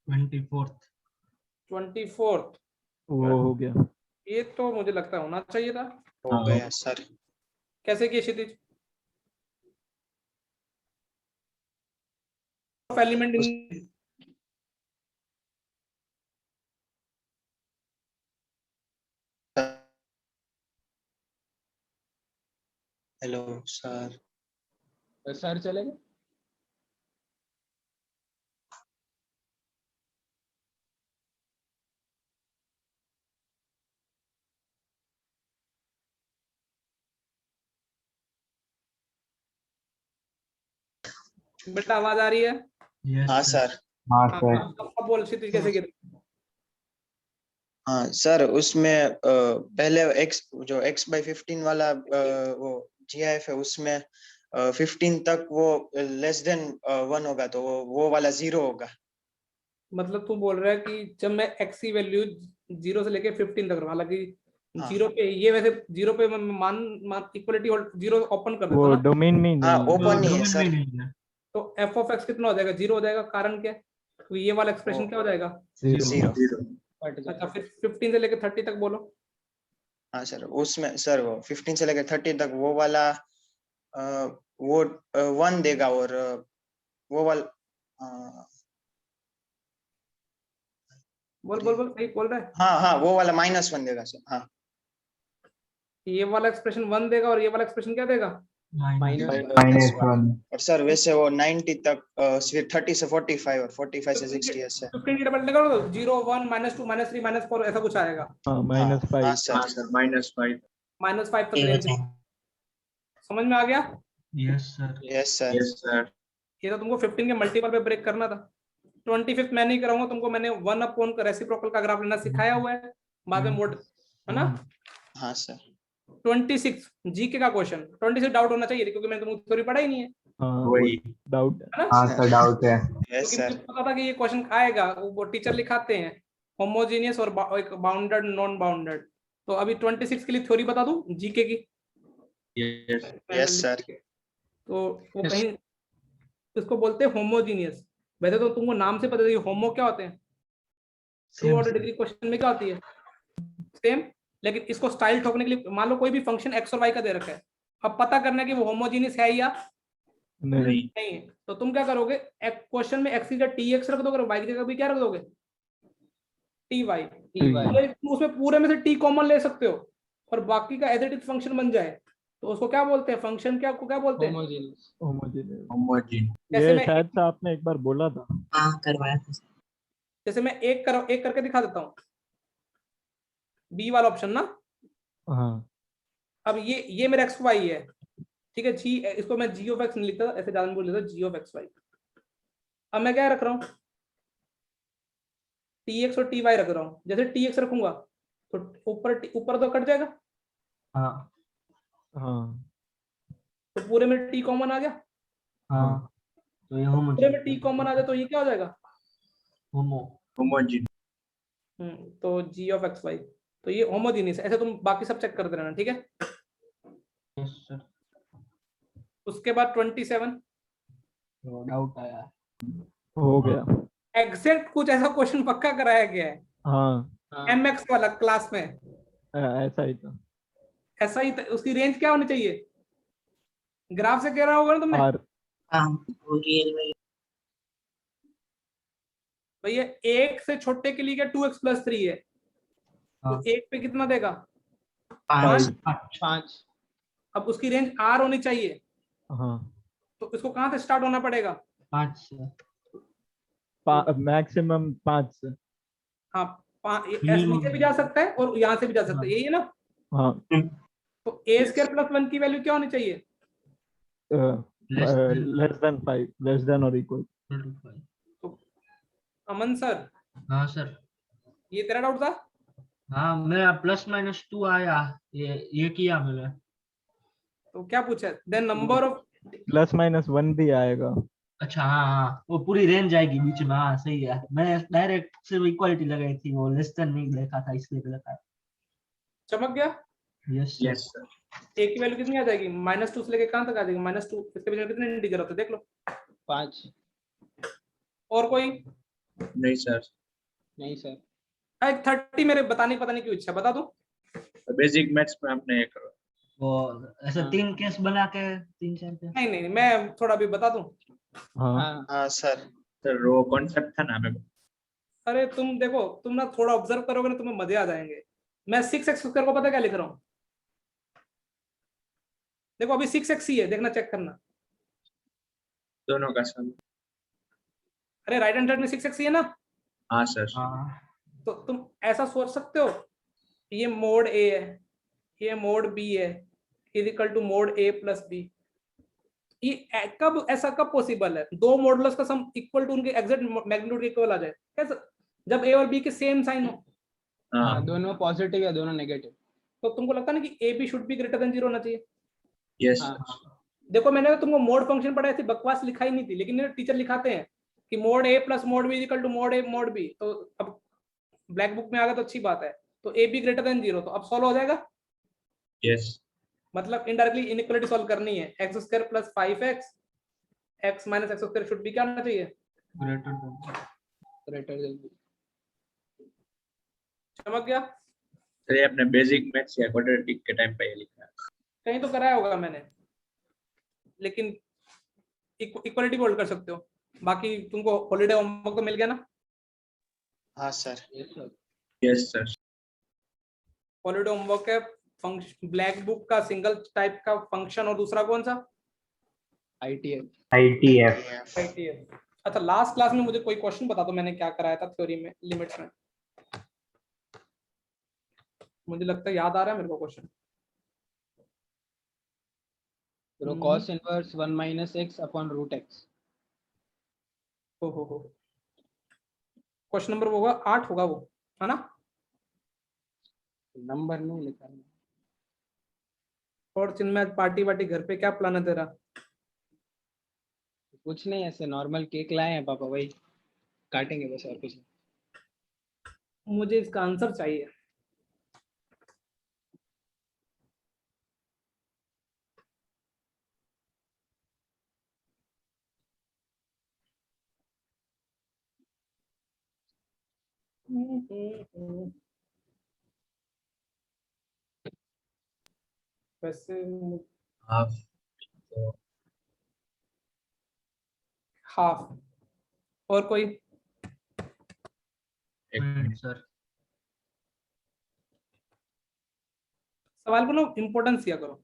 24th 24th, वो हो गया। ये तो मुझे लगता है होना चाहिए था। हो गया सर। कैसे किए Kshitij? Element in hello sir. Sir चले गए? बेटा आवाज आ रही है? yes हाँ sir. सर। हाँ हाँ, सर। अब बोल क्षितिज कैसे किए? हाँ सर, उसमें पहले x जो x/15 वाला वो GIF है, उसमें 15 तक वो लेस देन 1 होगा, तो वो वाला 0 होगा। मतलब तू बोल रहा है कि जब मैं x की वैल्यू 0 से लेके 15 तक, हालांकि हाँ। 0 पे ये वैसे 0 पे मैं मान इक्वलिटी 0 ओपन कर वो देता ना, डोमेन में हाँ, नहीं है। ओपन नहीं है डोमेन सर। में नहीं है। तो f ऑफ x कितना हो जाएगा? 0 हो जाएगा। कारण क्या है? तो ये वाला एक्सप्रेशन ओ। क्या हो जाएगा? 0। कट गया। अच्छा, फिर 15 से लेके 30 तक बोलो। हाँ सर, उसमें सर वो 15 से लेकर 30 तक वो वाला वो 1 देगा, और वो वाला बोल बोल बोल, सही बोल रहा है। हाँ हाँ, वो वाला -1 देगा सर। हाँ ये वाला एक्सप्रेशन 1 देगा और ये वाला एक्सप्रेशन क्या देगा? -1। और सर वैसे वो 90 तक, फिर 30 से 45 और 45 से 60 ऐसे। 15 की डबल करो तो 0 1 -2 -3 -4 ऐसा कुछ आएगा। हाँ हाँ -5। सर। -5 तक ये रेंज। बचा है। समझ में आ गया? yes sir. Yes sir. ये तो तुमको 15 के मल्टीपल पे ब्रेक करना था। 25th मैं नहीं कराऊंगा तुमको, मैंने 1 अपॉन का रेसिप्रोकल का ग्राफ लेना सिखाया हुआ है, बाद में मोड है ना। हाँ सर। 26 जीके का क्वेश्चन, 26 डाउट होना चाहिए क्योंकि मैंने तुमको थ्योरी पढ़ा ही नहीं है, हाँ वही डाउट है। है ना। हाँ सर, डाउट है। क्योंकि यस मुझे सर। पता था कि ये क्वेश्चन आएगा, वो टीचर लिखाते हैं होमोजेनियस और एक बाउंडेड नॉन बाउंडेड। तो अभी 26 के लिए थ्योरी बता दूं जीके की। Yes sir. तो वो कहीं इसको बोलते हैं होमोजीनियस। वैसे तो तुमको नाम से पता है होमो क्या होते हैं, ट्रू ऑर्डर डिग्री क्वेश्चन में क्या होती है, सेम। लेकिन इसको स्टाइल ठोकने के लिए मान लो कोई भी फंक्शन x और y का दे रखा है, अब पता करना है कि वो होमोजीनियस है या नहीं। नहीं है। तो तुम क्या करोगे, क्वेश्चन में x की जगह tx रख दोगे, y की जगह भी क्या रख दोगे, ty। तुम उसमें पूरे में से t कॉमन ले सकते हो और बाकी का एज इट इज फंक्शन बन जाए, तो उसको क्या बोलते हैं, फंक्शन क्या को क्या बोलते हैं, होमोजेनियस। जैसे ये मैं शायद से आपने एक बार बोला था। हाँ करवाया था। जैसे मैं एक करके दिखा देता हूँ, बी वाला ऑप्शन ना। हाँ अब ये मेरा एक्स वाई है, ठीक है जी, इसको मैं जी ऑफ एक्स नहीं लिखता, ऐसे ज्यादा बोल लेता जी ऑफ एक्स वाई। अब मैं क्या रख रहा हूँ, टी एक्स और टी वाई रख रहा हूँ। जैसे टी एक्स रखूंगा तो ऊपर तो कट जाएगा, हाँ हाँ तो पूरे में टी कॉमन आ गया। हाँ तो ये पूरे में टी कॉमन आ जाए तो ये क्या हो जाएगा, तो जी ऑफ एक्स वाई। तो ये होमोजीनियस है। ऐसे तुम बाकी सब चेक करते रहना, ठीक है। yes sir. उसके बाद 27 डाउट आया। हो गया। एग्जैक्ट कुछ ऐसा क्वेश्चन पक्का कराया गया है, हाँ एमएक्स वाला क्लास में ऐसा ही था। ऐसा ही उसकी रेंज क्या होनी चाहिए, ग्राफ से कह रहा होगा ना तुमने। और हाँ वो रियल वैल्यू। भैया एक से छोटे के लिए क्या 2x+3 है, हाँ। तो एक पे कितना देगा, 5। 5। अब उसकी रेंज R होनी चाहिए, हाँ तो इसको कहां से स्टार्ट होना पड़ेगा, 5 से। मैक्सिमम 5 से। हाँ ऐसे नीचे भी जा सकता है और यहाँ से भी जा सकता है, यही है ना। हाँ तो a² + 1 की वैल्यू क्या होनी चाहिए, लेस देन 5, लेस देन और इक्वल। तो अमन सर हाँ सर। ये तेरा डाउट था। हाँ मेरा +-2 आया, ये किया मैंने। तो क्या पूछा है? देन नंबर ऑफ +-1 भी आएगा। अच्छा हाँ हाँ, वो पूरी रेंज आएगी बीच में, हाँ सही है। मैं डायरेक्ट सिर्फ इक्वालिटी लगाई थी, वो लेस देन नहीं देखा था इसलिए गलत आया। चमक गया। Yes yes sir. सर। ए की वैल्यू कितनी आ जाएगी? -2 से लेके कहां तक आ जाएगी? -2। इसके बीच में कितने इंटीजर होते हैं देख लो। 5। और कोई? नहीं सर। नहीं सर। 30 मेरे बताने की पता नहीं क्यों इच्छा, बता दूं? बेसिक मैथ्स में आपने ये करो। वो ऐसे हाँ। 3 केस बना के 3-4 केस। नहीं नहीं, मैं थोड़ा भी बता दूं। हाँ हाँ हाँ सर। सर वो कॉन्सेप्ट था ना हमें। अरे तुम देखो, तुम ना थोड़ा ऑब्जर्व करोगे ना, तुम्हें मजे आ जाएंगे। मैं 6x² को पता क्या लिख रहा हूँ? देखो अभी 6x ही है, देखना चेक करना। दोनों का सम। अरे राइट हैंड साइड में 6x ही है ना? हाँ सर। हाँ तो तुम ऐसा सोच सकते हो, ये मोड ए है, ये मोड बी है, is equal to mod A plus B. ये कब ऐसा कब पॉसिबल है? दो मॉडुलस का सम इक्वल टू उनके एग्जैक्ट मैग्नीट्यूड इक्वल आ जाए कैसे? जब ए और बी के सेम साइन हो। हाँ हाँ, दोनों पॉजिटिव या दोनों नेगेटिव। तो तुमको लगता है ना कि A B should be greater than 0 होना चाहिए? यस हाँ सर। देखो मैंने तुमको मोड फंक्शन पढ़ाई थी, बकवास लिखाई नहीं थी, लेकिन टीचर लिखाते हैं कि mod A plus mod B equal to mod A mod B. तो अब ब्लैक बुक में आ गया तो अच्छी बात है। तो ए बी ग्रेटर देन 0, तो अब सॉल्व हो जाएगा। यस। मतलब इनडायरेक्टली इनइक्वालिटी सॉल्व करनी है। x² + 5x x - x² should be क्या होना चाहिए? Greater than. Greater than. समझ गया? सर ये अपने बेसिक मैथ्स या क्वाड्रेटिक के टाइम पे ये लिखा है। कहीं तो कराया होगा मैंने, लेकिन इक्वालिटी होल्ड कर सकते हो। बाकी तुमको हॉलीडे होमवर्क तो मिल गया ना? हाँ sir. Yes sir. Yes sir. Holiday homework है फंक्शन, ब्लैक बुक का सिंगल टाइप का फंक्शन, और दूसरा कौन सा? ITF। ITF। ITF। अच्छा लास्ट क्लास में मुझे कोई क्वेश्चन बता दो, मैंने क्या कराया था थ्योरी में, लिमिट्स में। मुझे लगता है याद आ रहा है मेरे को क्वेश्चन। तो cos inverse 1 - x upon √x। हो क्वेश्चन नंबर वो होगा 8 होगा वो, है ना? नंबर नहीं लिखा है। और चिन्मय पार्टी वार्टी घर पे क्या प्लान है तेरा? कुछ नहीं, ऐसे नॉर्मल केक लाए हैं पापा, वही काटेंगे बस, और कुछ नहीं। मुझे इसका आंसर चाहिए। वैसे हाफ तो हाफ। और कोई? एक मिनट। सर सवाल को ना इम्पोर्टेंस दिया करो।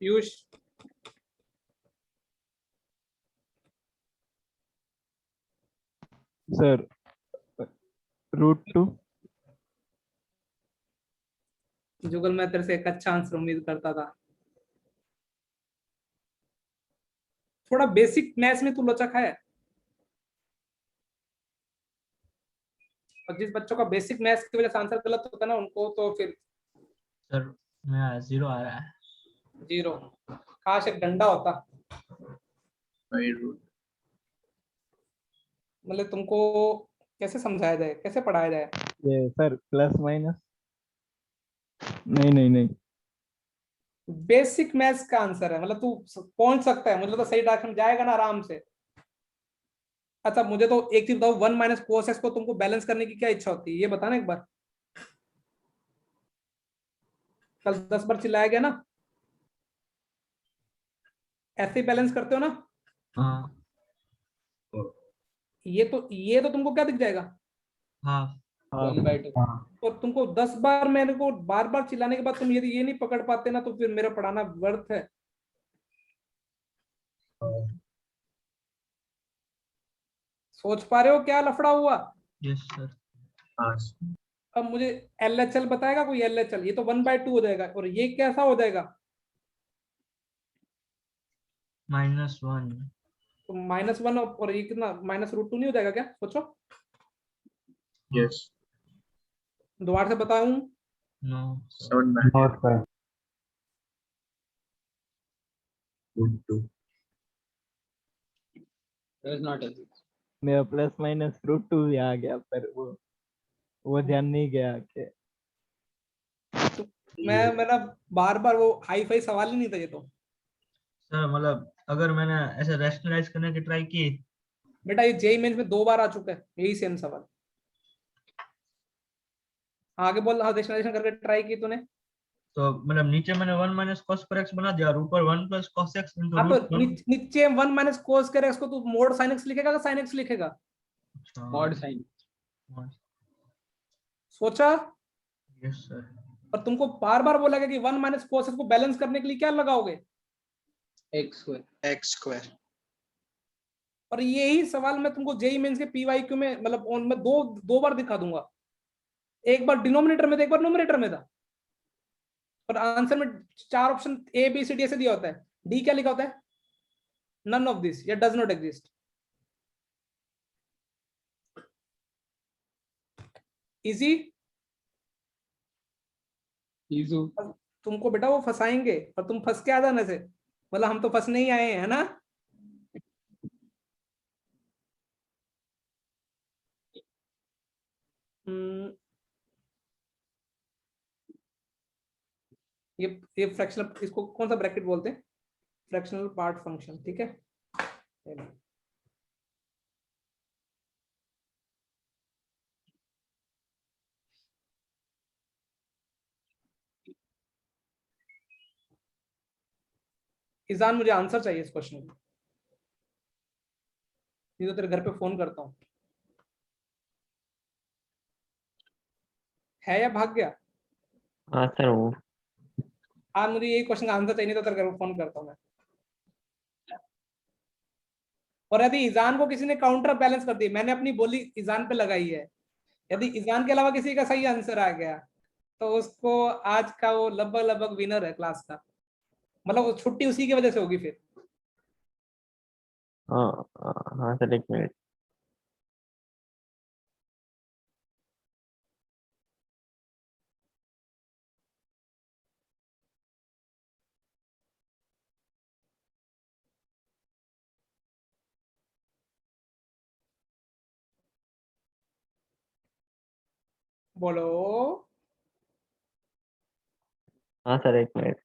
पीयूष सर, √2। जुगल, मैं तेरे से एक अच्छा आंसर उम्मीद करता था। थोड़ा बेसिक मैथ्स में तू लोचक है, और जिस बच्चों का बेसिक मैथ्स की वजह से आंसर गलत होता है ना, उनको तो फिर सर मेरा 0 आ रहा है। 0। काश एक डंडा होता, मतलब तुमको कैसे समझाया जाए, कैसे पढ़ाया जाए। ये सर +- नहीं। बेसिक मैथ्स का आंसर है, मतलब तू पहुंच सकता है, मुझे तो सही डायरेक्शन जाएगा ना आराम से। अच्छा मुझे तो एक चीज बताओ, 1 - cos x को तुमको बैलेंस करने की क्या इच्छा होती है, ये बताना एक बार। कल 10 बार चिल्लाया गया ना, ऐसे ही बैलेंस करते हो ना? हाँ ये तो तुमको क्या दिख जाएगा? हाफ। 1/2। और तुमको 10 बार मेरे को बार बार चिल्लाने के बाद तुम यदि ये नहीं पकड़ पाते ना, तो फिर मेरा पढ़ाना व्यर्थ है। सोच पा रहे हो क्या लफड़ा हुआ? Yes sir. अब मुझे LHL बताएगा कोई? LHL ये तो 1/2 हो जाएगा, और ये कैसा हो जाएगा? -1। तो -1 और ये कितना, -√2 नहीं हो जाएगा क्या? सोचो, यस। दोबारा से बताऊं? No. Not sir. does not exist. मेरा +-√2 भी आ गया, पर वो ध्यान नहीं गया कि मेरा बार बार वो हाई फाई सवाल ही नहीं था ये तो। सर मतलब अगर मैंने ऐसे रैशनलाइज करने की ट्राई की, बेटा ये जेई मेंस में 2 बार आ चुका है यही सेम सवाल। आगे बोल, रैशनलाइजेशन करके ट्राई की तूने? तो मतलब नीचे मैंने 1 - cos x बना दिया और ऊपर 1 + cos x into हाँ, तो √1। नीचे 1 - cos x को तू मोड sin x लिखेगा या sin x लिखेगा? Mod sin. सोचा? Yes sir. और तुमको बार बार बोला गया कि 1 - cos x को बैलेंस करने के लिए क्या लगाओगे? X square. x²। और यही सवाल मैं तुमको जेई मेंस के PYQ में मतलब मैं दो बार दिखा दूंगा। एक बार डिनोमिनेटर में था, एक बार न्यूमरेटर में था। और आंसर में 4 option A B C D ऐसे दिया होता है, डी क्या लिखा होता है? नन ऑफ दिस या does not exist. Easy. Isu. तुमको बेटा वो फंसाएंगे और तुम फंस के आ जाने से, मतलब हम तो फंसने ही आए हैं ना। हम्म, ये फ्रैक्शनल, इसको कौन सा ब्रैकेट बोलते हैं? फ्रैक्शनल पार्ट फंक्शन, ठीक है। ईजान मुझे आंसर चाहिए इस क्वेश्चन का, नहीं तो तेरे घर पे फोन करता हूँ। है या भाग गया? हाँ सर वो आज मुझे यही क्वेश्चन का आंसर चाहिए, नहीं तो तेरे घर पे फोन करता हूँ मैं। और यदि ईजान को किसी ने काउंटर बैलेंस कर दी, मैंने अपनी बोली ईजान पे लगाई है, यदि ईजान के अलावा किसी का सही आंसर आ गया तो उसको आज का वो लगभग लगभग विनर है क्लास का, मतलब वो छुट्टी उसी की वजह से होगी फिर। हाँ हाँ सर, 1 मिनट। बोलो। हाँ सर, 1 मिनट।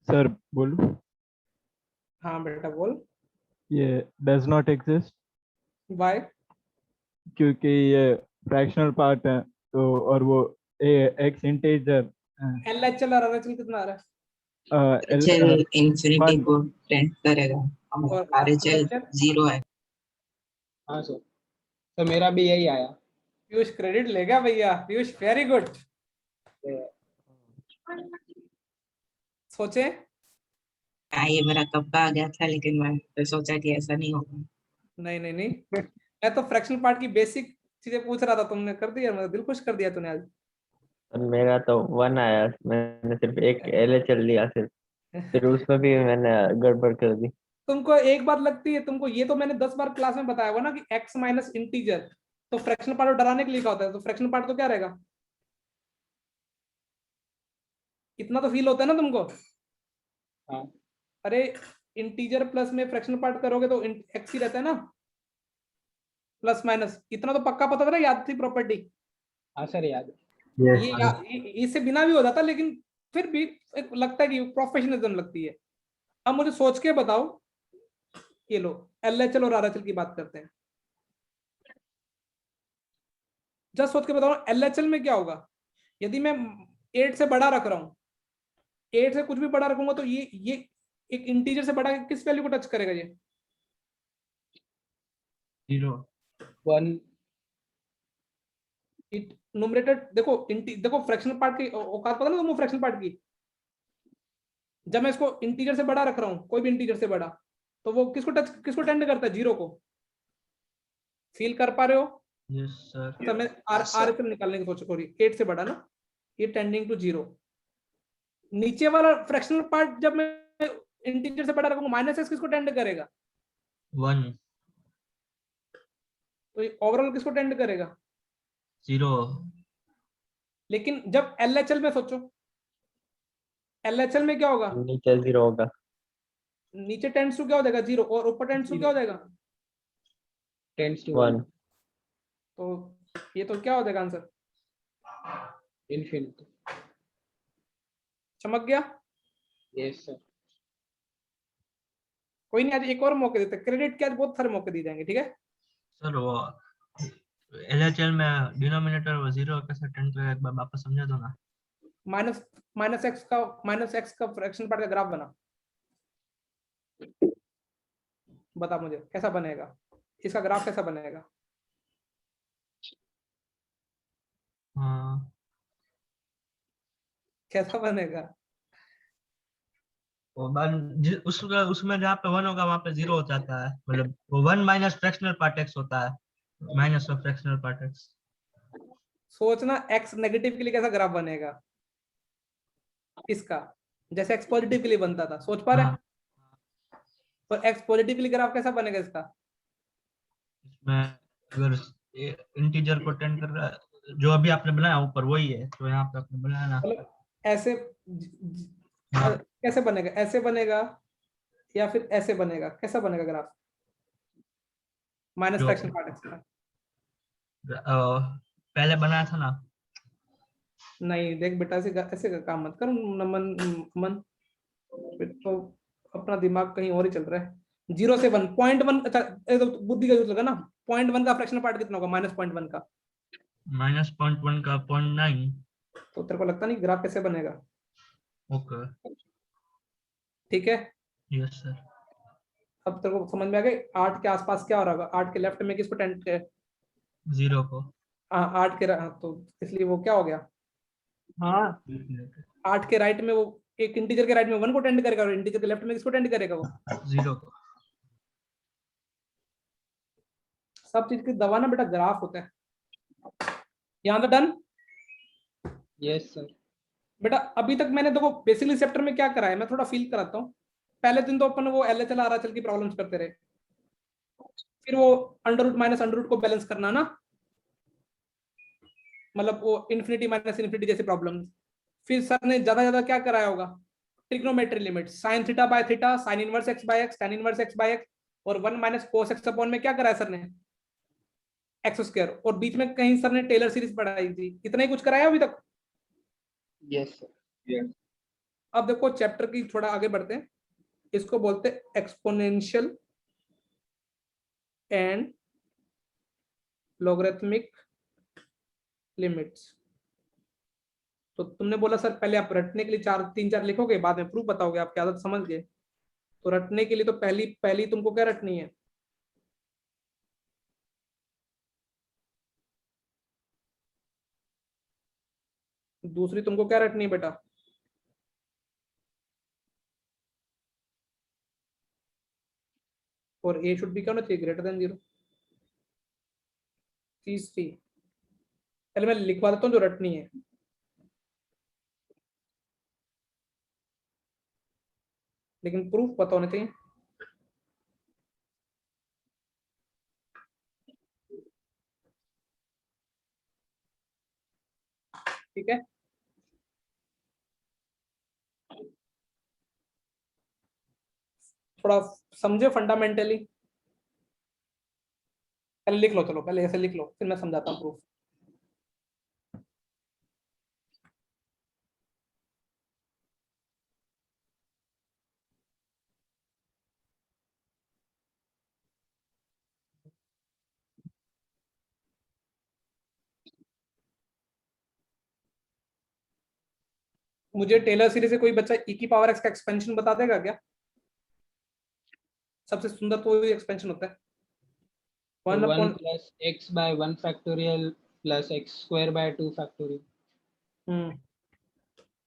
सर बोलूं? हाँ बेटा बोल। ये डज नॉट एग्जिस्ट बाय। क्योंकि ये फ्रैक्शनल पार्ट है, तो और वो एक्स इंटीजर LHL और RHL कितना आ रहा है? RHL इंफिनिटी 1 को टेंड करेगा और और RHL RHL? 0 है। हाँ सर, तो मेरा भी यही आया। पीयूष क्रेडिट लेगा भैया, पीयूष वेरी गुड। सोचे? हाँ, ये मेरा कब का आ गया था, लेकिन मैं तो सोचा कि ऐसा नहीं होगा। नहीं नहीं नहीं, मैं तो फ्रैक्शनल पार्ट की बेसिक चीजें पूछ रहा था, तुमने कर दिया, मेरा दिल खुश कर दिया तूने आज। और मेरा तो 1 आया, मैंने सिर्फ एक LHL लिया सिर्फ, फिर उसमें भी मैंने गड़बड़ कर दी। तुमको एक बात लगती है, तुमको ये तो मैंने 10 बार क्लास में बताया हुआ ना कि x माइनस इंटीजर, तो फ्रैक्शनल पार्ट को डराने के लिए क्या होता है, तो फ्रैक्शनल पार्ट तो क्या रहेगा? इतना तो फील होता है ना तुमको? हाँ अरे इंटीजर प्लस में फ्रैक्शनल पार्ट करोगे तो एक्स ही रहता है ना, प्लस माइनस, इतना तो पक्का पता था ना, याद थी प्रॉपर्टी। हाँ सर याद है। इससे बिना भी हो जाता, लेकिन फिर भी एक लगता है कि प्रोफेशनलिज्म लगती है। अब मुझे सोच के बताओ, ये लो एलएचएल और आरएचएल की बात करते हैं। जस्ट सोच के बताओ एलएचएल में क्या होगा, यदि मैं 8 से बड़ा रख रहा हूं, 8 से कुछ भी बड़ा रखूंगा तो ये एक इंटीजर से बड़ा किस वैल्यू को टच करेगा ये? 0 1 न्यूमरेटर देखो, देखो फ्रैक्शनल पार्ट की औकात पता ना तुमको, फ्रैक्शनल पार्ट की। जब मैं इसको इंटीजर से बड़ा रख रहा हूँ, कोई भी इंटीजर से बड़ा, तो वो किसको टेंड करता है? जीरो को। फील कर पा रहे हो? Yes sir. तो मैं आरएचएल निकालने की सोच रही, 8 से बड़ा ना, ये टेंडिंग टू जीरो। नीचे वाला फ्रैक्शनल पार्ट जब मैं इंटीजर से बड़ा रखूंगा, माइनस एक्स किसको टेंड करेगा? 1 तो ओवरऑल किसको टेंड करेगा? 0 लेकिन जब एलएचएल में सोचो, एलएचएल में क्या होगा? नीचे 0 होगा। नीचे टेंड्स टू क्या हो जाएगा? जीरो, और ऊपर टेंड्स टू क्या हो जाएगा? टेंड्स टू 1 तो ये तो क्या हो जाएगा आंसर? इनफिनिटी। चमक गया? Yes sir. कोई नहीं, आज एक और मौके देते, क्रेडिट के आज बहुत सारे मौके दिए जाएंगे, ठीक है? सर वो एलएचएल में डिनोमिनेटर वो 0 कैसे टेंड करेगा, एक बार वापस समझा दो ना। माइनस एक्स का फ्रैक्शन पार्ट का ग्राफ बना, बता मुझे कैसा बनेगा, इसका ग्राफ कैसा बनेगा? हाँ कैसा बनेगा? वो उसमें जहाँ पे 1 होगा वहाँ पे 0 हो जाता है, मतलब वो 1 माइनस फ्रैक्शनल पार्ट एक्स होता है, minus of fractional part x. सोचना एक्स नेगेटिव के लिए कैसा ग्राफ बनेगा इसका, जैसे एक्स पॉजिटिव के लिए बनता था, सोच पा रहे हैं? हाँ और एक्स पॉजिटिव के लिए ग्राफ कैसा बनेगा इसका? इसमें अगर इंटीजर को टेंड कर रहा है, जो अभी आपने बनाया ऊपर वही है तो यहाँ पे आपने बनाया ना। मतलब ऐसे हाँ कैसे बनेगा? ऐसे बनेगा या फिर ऐसे बनेगा? कैसा बनेगा ग्राफ माइनस जो फ्रैक्शन पार्ट एक्स का? पहले बनाया था ना। नहीं देख बेटा, ऐसे का काम मत कर नमन, मन फिर तो अपना दिमाग कहीं और ही चल रहा है। 0 से 1, 0.1, अच्छा ये तो बुद्धि का यूज लगा ना। 0.1 का फ्रैक्शनल पार्ट कितना होगा माइनस 0.1 का? माइनस 0.1 का 0.9। तो तेरे को लगता नहीं ग्राफ कैसे बनेगा? ओके ठीक है, यस सर। अब तेरे को समझ में आ गई 8 के आसपास क्या हो रहा होगा? 8 के लेफ्ट में किसको टेंड 0 को। हाँ 8 के तो इसलिए वो क्या हो गया? हाँ 8 के राइट में वो एक इंटीजर के राइट में 1 को टेंड करेगा, और इंटीजर के लेफ्ट में किसको टेंड करेगा? वो 0 को। सब चीज की दवा ना बेटा ग्राफ होता है। यहाँ तो डन यस सर। बेटा। अभी तक मैंने देखो बेसिकली चैप्टर में क्या करा है, मैं थोड़ा फील कराता हूँ। पहले दिन तो अपन वो एलएचएल आरएचएल की प्रॉब्लम्स करते रहे, फिर वो under root minus under root को बैलेंस करना ना, मतलब वो इन्फिनिटी माइनस इन्फिनिटी जैसे प्रॉब्लम्स। फिर सर ने ज्यादा क्या कराया होगा? Trigonometry limit, sine theta by theta, sine inverse x by x, tan inverse x by x, और 1 माइनस कोस एक्स अपॉन में क्या कराया सर ने? X square. और बीच में कहीं सर ने टेलर सीरीज पढ़ाई थी। इतना ही कुछ कराया अभी तक? Yes sir. अब देखो चैप्टर की थोड़ा आगे बढ़ते हैं, इसको बोलते हैं एक्सपोनेंशियल एंड लॉगरिथमिक लिमिट्स। तो तुमने बोला सर पहले आप रटने के लिए 3-4 लिखोगे, बाद में प्रूफ बताओगे, आपकी आदत समझ गए। तो रटने के लिए तो पहली पहली तुमको क्या रटनी है? दूसरी तुमको क्या रटनी है बेटा? और ए शुड बी क्या होना चाहिए? Greater than 0। तीसरी पहले मैं लिखवा देता हूँ जो रटनी है। लेकिन प्रूफ पता होना चाहिए। ठीक है, थोड़ा समझे फंडामेंटली। पहले लिख लो, चलो पहले ऐसे लिख लो, फिर मैं समझाता हूँ प्रूफ। मुझे टेलर सीरीज से कोई बच्चा e की पावर x का एक्सपेंशन बता देगा क्या? सबसे सुंदर तो वही एक्सपेंशन होता है, 1 1 upon plus x by 1 factorial plus x square by 2 factorial।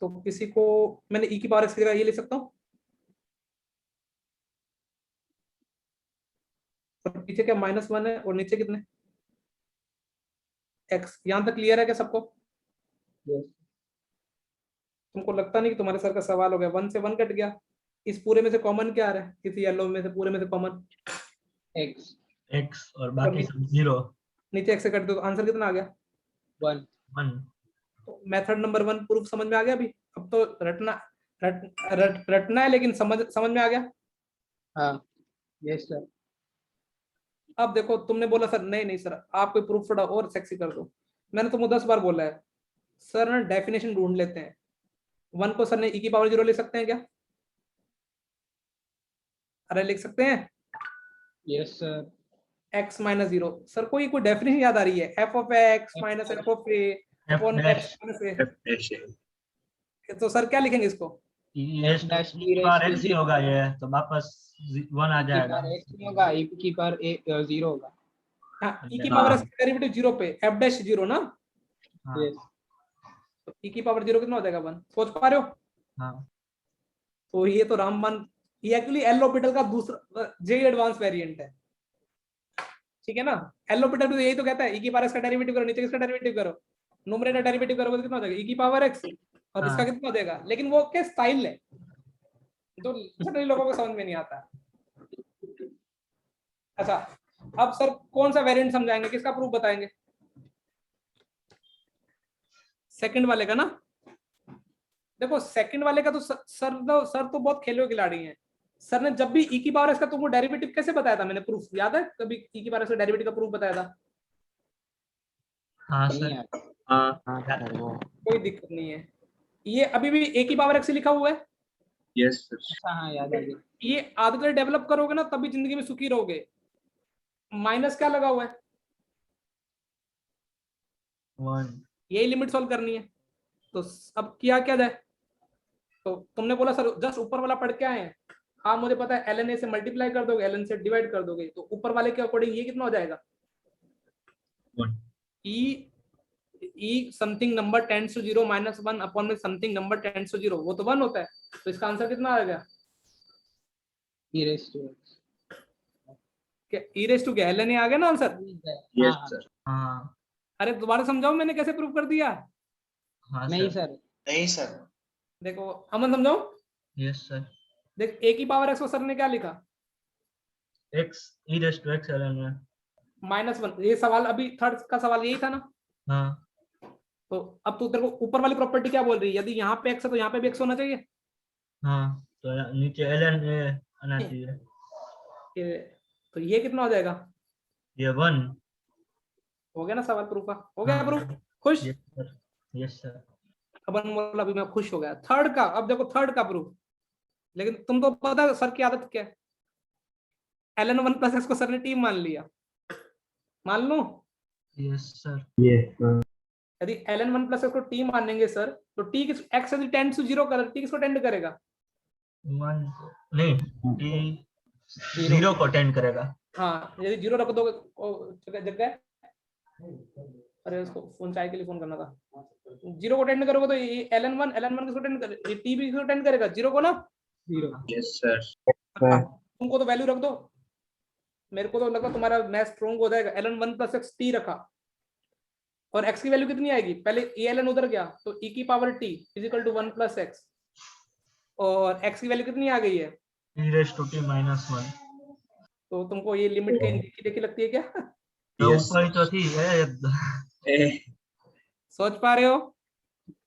तो किसी को मैंने e की पावर x की जगह ये लिख सकता हूँ, और पीछे क्या -1 है और नीचे कितने x। यहां तक क्लियर है क्या सबको? Yes। तुमको लगता नहीं कि तुम्हारे सर का सवाल हो गया? 1 से 1 कट गया, इस पूरे में से कॉमन क्या आ रहा है? किसी येलो में से पूरे में से कॉमन x x और बाकी सब 0 नीचे x से कट दो तो आंसर कितना आ गया? 1। 1। तो मेथड नंबर 1 प्रूफ समझ में आ गया? अभी अब तो रटना है, लेकिन समझ में आ गया। हाँ यस सर। अब देखो, तुमने बोला सर नहीं नहीं सर आप कोई प्रूफ थोड़ा और सेक्सी कर दो। मैंने तुमको 10 बार बोला है सर ना डेफिनेशन ढूंढ लेते हैं। 1 को सर ने e की पावर 0 लिख सकते हैं क्या? अरे लिख सकते हैं। Yes sir. x minus 0 sir कोई डेफिनेशन याद आ रही है? f of x minus f of a upon x minus a। तो सर क्या लिखेंगे इसको? ये dash e बार x ही होगा, ये तो वापस 1 आ e जाएगा। पर x नहीं होगा, e की पर 0 होगा। हाँ e की पावर x डेरिवेटिव 0 पे f डैश 0 ना। हाँ यस। तो e की पावर 0 कितना हो जाएगा? 1। सोच पा रहे हो? हाँ तो ये तो रामबान, ये एक्चुअली एल ऑर्बिटल का दूसरा जे एडवांस वेरिएंट है, ठीक है ना। एल ऑर्बिटल भी तो यही तो कहता है e की पावर x का डेरिवेटिव करो, नीचे किसका डेरिवेटिव करो, न्यूमरेटर डेरिवेटिव करोगे तो कितना हो जाएगा? e की पावर x, और इसका कितना हो जाएगा? लेकिन वो क्या स्टाइल है जो जनरली लोगों को समझ में नहीं आता। अच्छा अब सर कौन सा वेरिएंट समझाएंगे, किसका प्रूफ बताएंगे? सेकंड वाले का ना। देखो सेकंड वाले का तो सर तो बहुत खेले हुए खिलाड़ी हैं। सर ने जब भी e की पावर x का तुमको डेरिवेटिव कैसे बताया था? मैंने प्रूफ याद है कभी e की पावर x का डेरिवेटिव का प्रूफ बताया था? हाँ नहीं सर। यार। हाँ सर वो कोई दिक्कत नहीं है, ये अभी भी a की पावर x से लिखा हुआ है। Yes sir. अच्छा हाँ याद आ गया। ये आदतें डेवलप करोगे ना तभी जिंदगी में सुखी रहोगे। माइनस क्या लगा हुआ है? 1 यही लिमिट सॉल्व करनी है। तो अब किया क्या जाए? तो तुमने बोला सर जस्ट ऊपर वाला पढ़ के आए हैं। हाँ मुझे पता है, ln a से मल्टीप्लाई कर दोगे, ln से डिवाइड कर दोगे, तो ऊपर वाले के अकॉर्डिंग ये कितना हो जाएगा? 1 e something number tends to 0 minus 1 upon में समथिंग नंबर टेंड्स टू 0, वो तो 1 होता है। तो इसका आंसर कितना आ गया? e raised to x। क्या e रेज टू क्या ln a आ गया ना आंसर? Yes sir. सर। हाँ अरे दोबारा समझाओ मैंने कैसे प्रूव कर दिया। हाँ नहीं सर। सर। नहीं सर। देखो अमन समझाओ। Yes sir. देख a की पावर x को सर ने क्या लिखा? x e raised to x ln में। -1। ये सवाल अभी थर्ड का सवाल यही था ना। हाँ तो अब तू तेरे को ऊपर वाली प्रॉपर्टी क्या बोल रही है? यदि यहाँ पे x है तो यहाँ पे भी x होना चाहिए। हाँ, तो नीचे ln में आना चाहिए। तो ये कितना हो जाएगा? ये 1 हो गया ना सवाल प्रूफ का? हो गया प्रूफ? खुश? Yes sir. Yes sir. अपन बोला अभी मैं खुश हो गया। थर्ड का, अब देखो थर्ड का प्रूफ। लेकिन तुम तो पता है सर की आदत क्या है, ln 1 प्लस x को सर ने टी मान लिया। मान लो यस सर। यदि ln 1 प्लस x को टी मानेंगे सर, तो t किस x यदि टेंड टू 0 कर, t किसको टेंड करेगा? 1 नहीं, t 0 को टेंड करेगा। हाँ यदि 0 रख दोगे जगह, अरे उसको फोन चाय के लिए फोन करना था। 0 को टेंड करोगे तो ये ln 1 किसको टेंड करेगा? ये t भी किसको टेंड करेगा? 0 को ना। 0। Yes sir. तुमको तो वैल्यू रख दो, मेरे को तो लगा तुम्हारा मैथ स्ट्रॉन्ग हो जाएगा। ln 1 प्लस x t रखा, और x की वैल्यू कितनी आएगी? पहले ये ln उधर गया तो e की पावर t इजिकल टू 1 प्लस x, और x की वैल्यू कितनी आ गई है? e raised to t -1। तो तुमको ये लिमिट कहीं देखी लगती है क्या? तो यस ऊपर ही तो थी ये। सोच पा रहे हो?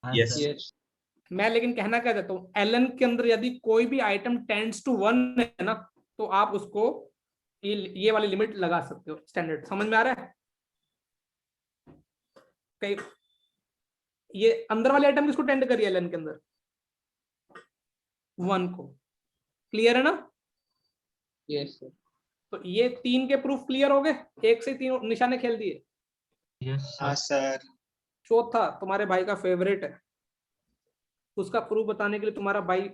हाँ यस। सर। यस। मैं लेकिन कहना क्या चाहता हूँ, ln के अंदर यदि कोई भी आइटम टेंड्स टू 1 है ना, तो आप उसको ये वाली लिमिट लगा सकते हो स्टैंडर्ड। समझ में आ रहा है? कहीं ये अंदर वाले आइटम किसको टेंड करिए एलन के अंदर? 1 को। क्लियर है ना? Yes sir. तो ये 3 के प्रूफ क्लियर हो गए, 1 से 3 निशाने खेल दिए। यस हाँ सर। सर। चौथा तुम्हारे भाई का फेवरेट है, उसका प्रूफ बताने के लिए तुम्हारा भाई,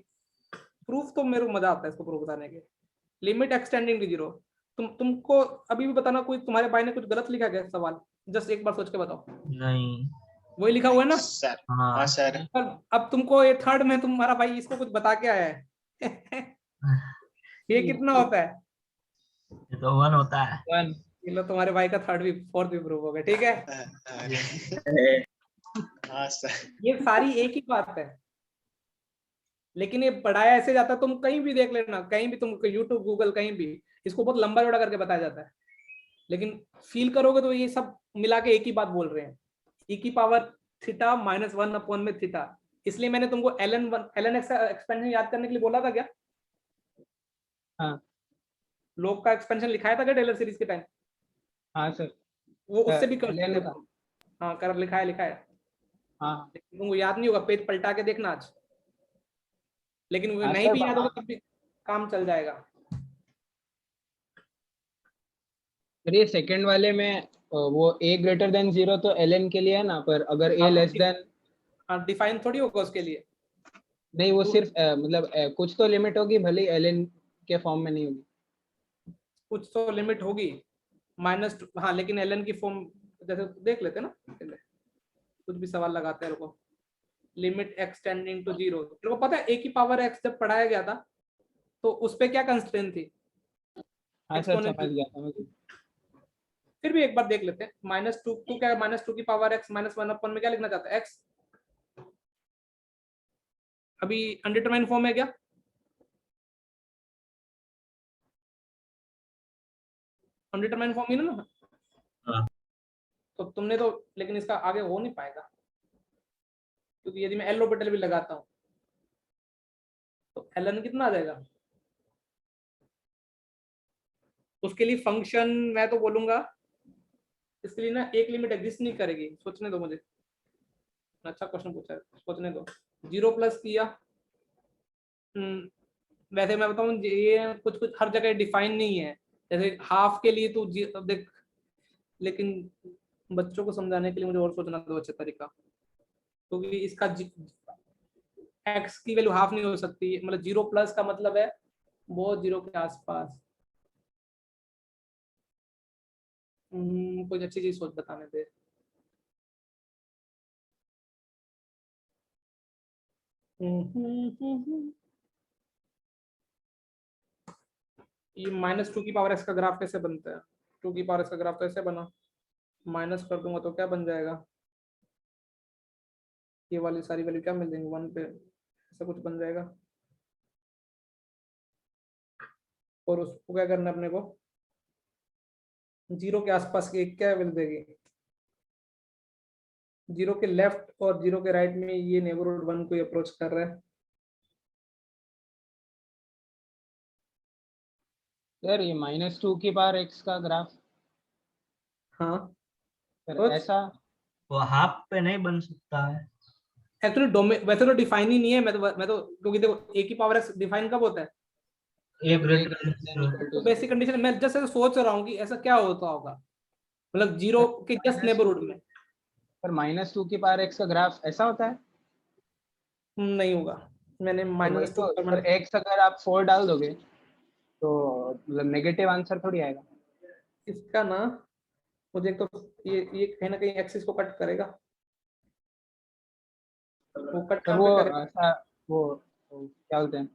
प्रूफ तो मेरे को मजा आता है इसको प्रूफ बताने के। Limit extending to 0। तुमको अभी भी बताना, कोई तुम्हारे भाई ने कुछ गलत लिखा क्या सवाल? जस्ट एक बार सोच के बताओ। नहीं। वही लिखा हुआ है ना? सर हाँ हाँ सर। अब तुमको ये थर्ड में तुम्हारा भाई इसको कुछ बता के आया है। ये कितना होता है? ये तो 1 होता है। 1। ये लो तुम्हारे भाई का थर्ड भी फोर्थ भी प्रूफ हो गया। ठीक है, हाँ सर। ये सारी एक ही बात है, लेकिन ये पढ़ाया ऐसे जाता है, तुम कहीं भी देख लेना, कहीं भी तुम यूट्यूब गूगल कहीं भी इसको बहुत लंबा चौड़ा करके बताया जाता है, लेकिन फील करोगे तो ये सब मिला के एक ही बात बोल रहे हैं। e की पावर थीटा माइनस 1 अपॉन में थीटा। इसलिए मैंने तुमको ln x का एक्सपेंशन याद करने के लिए बोला था क्या? हाँ लोग का एक्सपेंशन लिखाया था क्या टेलर सीरीज के टाइम? हाँ सर। वो उससे भी कर LN सकते का। हो। हाँ कर लिखा है। हाँ लेकिन तुमको याद नहीं होगा, पेज पलटा के देखना आज। लेकिन वो हाँ नहीं सर, भी याद होगा तब भी काम चल जाएगा। सर ये सेकंड वाले में वो a ग्रेटर देन 0 तो ln के लिए है ना, पर अगर a लेस देन, डिफाइन थोड़ी होगा उसके लिए। नहीं वो सिर्फ मतलब कुछ तो लिमिट होगी, भले ही ln के फॉर्म में नहीं होगी। कुछ तो लिमिट होगी -2। हाँ लेकिन एलन की फॉर्म जैसे देख लेते हैं ना, पहले कुछ भी सवाल लगाते हैं। रुको, लिमिट एक्स टेंडिंग टू 0। तेरे को पता है a की पावर x जब पढ़ाया गया था तो उस पे क्या कंस्ट्रेंट थी? हाँ सर Exponential। समझ गया समझ गया। फिर भी एक बार देख लेते हैं। -2 तो क्या है? -2 की पावर x -1 अपन में क्या लिखना चाहता है? x अभी अनडिटरमाइन फॉर्म है क्या? अनडिटरमाइन फॉर्म ही ना? हाँ। तो तुमने तो, लेकिन इसका आगे हो नहीं पाएगा, क्योंकि यदि मैं एल ऑर्बिटल भी लगाता हूं तो ln कितना आ जाएगा? उसके लिए फंक्शन मैं तो बोलूंगा, इसके लिए ना एक लिमिट एग्जिस्ट नहीं करेगी। सोचने दो मुझे, अच्छा क्वेश्चन पूछा है, सोचने दो। 0 प्लस किया, वैसे मैं बताऊं ये कुछ कुछ हर जगह डिफाइन नहीं है। जैसे हाफ के लिए तो देख, लेकिन बच्चों को समझाने के लिए मुझे और सोचना दो अच्छा तरीका, क्योंकि इसका एक्स की वैल्यू हाफ नहीं हो सकती। मतलब 0 प्लस का मतलब है वो 0 के आसपास। कोई अच्छी चीज सोच बताने दे। ये -2 की पावर x का ग्राफ कैसे बनता है? 2 की पावर x का ग्राफ कैसे बना? माइनस कर दूंगा तो क्या बन जाएगा? ये वाली सारी वैल्यू क्या मिल जाएंगी 1 पे, ऐसा कुछ बन जाएगा। और उसको क्या करना है अपने को? 0 के आसपास की क्या मिल देगी? 0 के लेफ्ट और 0 के राइट में ये नेबरहुड 1 को अप्रोच कर रहा है। सर ये -2 की पावर x का ग्राफ, हाँ सर तो ऐसा वो हाफ पे नहीं बन सकता है। एक्चुअली डोमेन वैसे तो डिफाइन ही नहीं है। मैं तो क्योंकि देखो a की पावर x डिफाइन कब होता है? ए जब a greater greater than equal तो to 0। बेसिक कंडीशन मैं जस्ट ऐसे सोच रहा हूँ कि ऐसा क्या होता होगा, मतलब 0 के जस्ट नेबरहुड में। पर -2 की पावर x का ग्राफ ऐसा होता है? नहीं होगा। मैंने तो वही -2 तो सर, x अगर आप 4 डाल दोगे तो मतलब नेगेटिव आंसर थोड़ी आएगा। इसका ना मुझे एक तो ये कहीं ना कहीं एक्सिस को कट करेगा, वो कट सर कहाँ वो पे करेगा? ऐसा वो क्या बोलते हैं,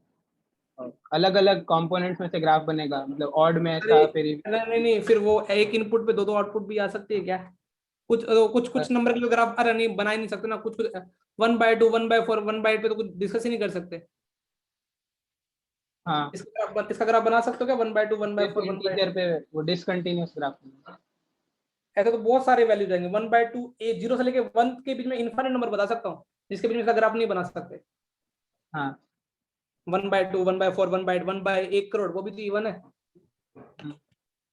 अलग अलग कंपोनेंट्स में से ग्राफ बनेगा, मतलब ऑड में अरे ऐसा फिर नहीं, फिर वो एक इनपुट पे दो आउटपुट भी आ सकती है क्या? कुछ नंबर के लिए ग्राफ अरे नहीं बना ही नहीं सकते ना। कुछ 1/2 1/4 1/8 पे तो कुछ डिस्कस ही नहीं कर सकते। हाँ इसका ग्राफ बना सकते हो क्या? 1/2 1/4 1/8? इंटीजर पे वो डिसकंटिन्यूअस ग्राफ। ऐसे तो बहुत सारे वैल्यू जाएंगे। 1/2 0 से लेके 1 के बीच में इनफाइनाइट नंबर बता सकता हूँ जिसके बीच में इसका ग्राफ नहीं बना सकते। हाँ 1/2, 1/4, 1/1/1 करोड़, वो भी तो इवन है।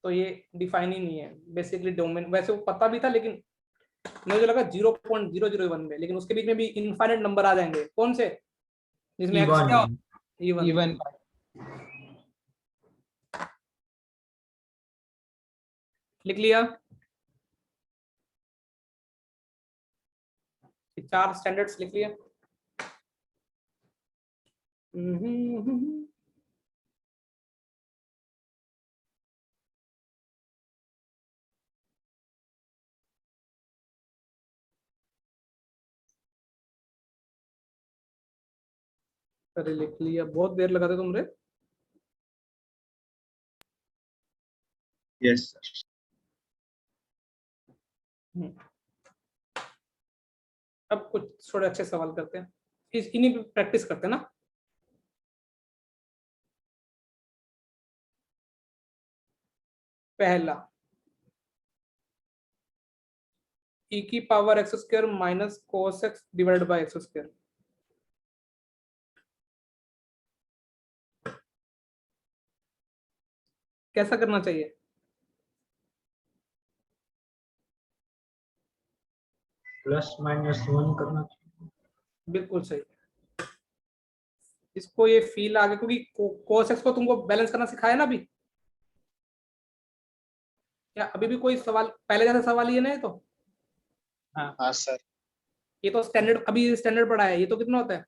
तो ये डिफाइन ही नहीं है बेसिकली डोमेन। वैसे वो पता भी था, लेकिन मुझे लगा 0.001 में, लेकिन उसके बीच में भी इनफाइनाइट नंबर आ जाएंगे। कौन से? जिसमें x क्या? इवन। इवन लिख लिया। 4 स्टैंडर्ड्स लिख लिया। अरे लिख लिया, बहुत देर लगा था तुमरे। यस अब कुछ थोड़े अच्छे सवाल करते हैं, इन्हीं पे प्रैक्टिस करते हैं ना। पहला, e की power x square minus cos x divided by x square. कैसा करना चाहिए? +-1 करना चाहिए। बिल्कुल सही। इसको ये फील आ गया, क्योंकि कोस एक्स को तुमको बैलेंस करना सिखाया ना अभी। क्या अभी भी कोई सवाल पहले जैसा सवाल ही है ना? ये तो हाँ सर। ये तो स्टैंडर्ड, अभी स्टैंडर्ड पढ़ा है। ये तो कितना होता है?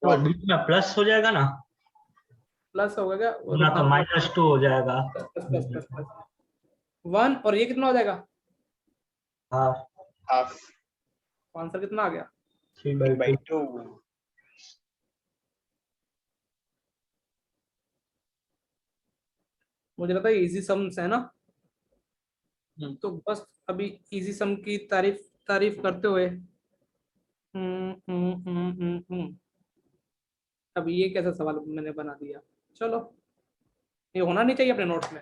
तो बीच में प्लस हो जाएगा ना, प्लस होगा क्या? ना तो -2 हो जाएगा। प्लस 1, और ये कितना हो जाएगा? हाँ हाफ आंसर कितना आ गया? 3/2। 3/2। मुझे लगता है इजी सम्स है ना। तो बस अभी इजी सम की तारीफ करते हुए अब ये कैसा सवाल मैंने बना दिया। चलो, ये होना नहीं चाहिए अपने नोट्स में।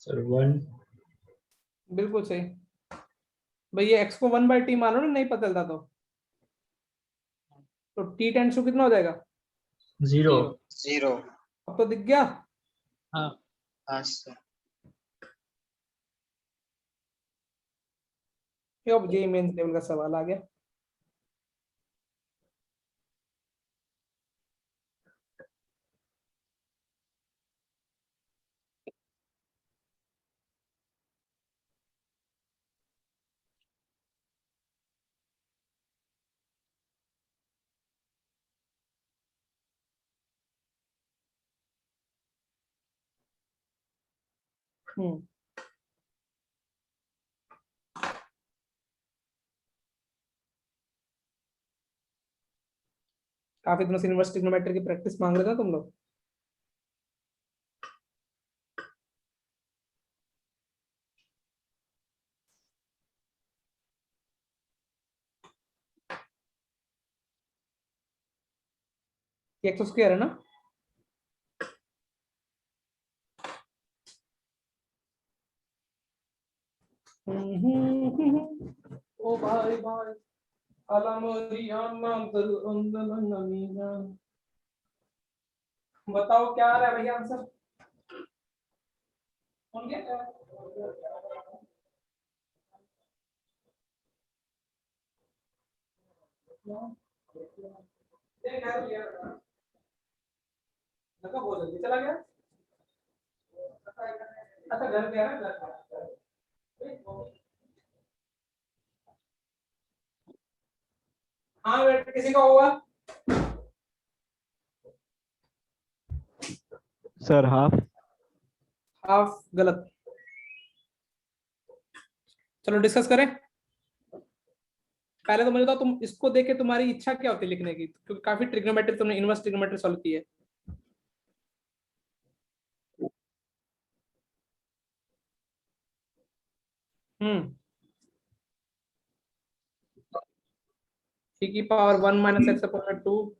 सर 1 बिल्कुल सही। भाई ये x को 1/t मानो ना, नहीं पता चलता तो t टेंड्स टू कितना हो जाएगा? 0। 0। अब तो दिख गया। हाँ सर। ये अब जेईई मेंस लेवल का सवाल आ गया। हम्म काफी दिनों से इन्वर्स ट्रिग्नोमेट्री की प्रैक्टिस मांग रहे थे ना तुम लोग। ये एक्स स्क्वायर है ना? ओ भाई भाई बताओ क्या आ रहा है भैया आंसर? सुन गया? लगा बहुत जल्दी चला गया। अच्छा घर गया ना, घर। हाँ बेटा, किसी का होगा? Sir half. हाफ गलत। चलो डिस्कस करें। पहले तो मुझे बताओ, तुम इसको देख के तुम्हारी इच्छा क्या होती है लिखने की, क्योंकि काफी ट्रिग्नोमेट्री तुमने इनवर्स ट्रिग्नोमेट्री सॉल्व की है। हम्म e की पावर 1 माइनस एक्स अपॉन 2,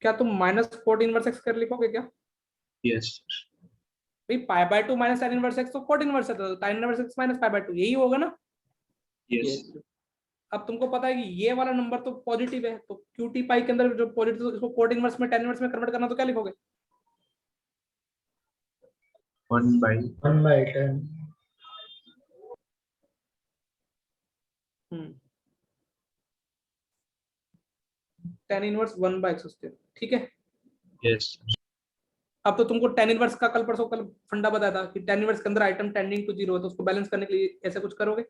क्या तुम -14 इनवर्स एक्स कर लिखोगे क्या? यस भाई pi by 2 minus tan inverse x तो cot इनवर्स है, तो tan inverse x minus pi by 2 यही होगा ना? यस अब तुमको पता है कि ये वाला नंबर तो पॉजिटिव है, तो QT पाई के अंदर जो पॉजिटिव है इसको cot इनवर्स में tan इनवर्स में कन्वर्ट करना, तो क्या लिखोगे? 1/10 1/10 tan इनवर्स 1 बाय x², ठीक है। यस अब तो तुमको tan इनवर्स का कल परसों कल फंडा बताया था कि tan इनवर्स के अंदर आइटम टेंडिंग टू 0 है, तो उसको बैलेंस करने के लिए ऐसे कुछ करोगे।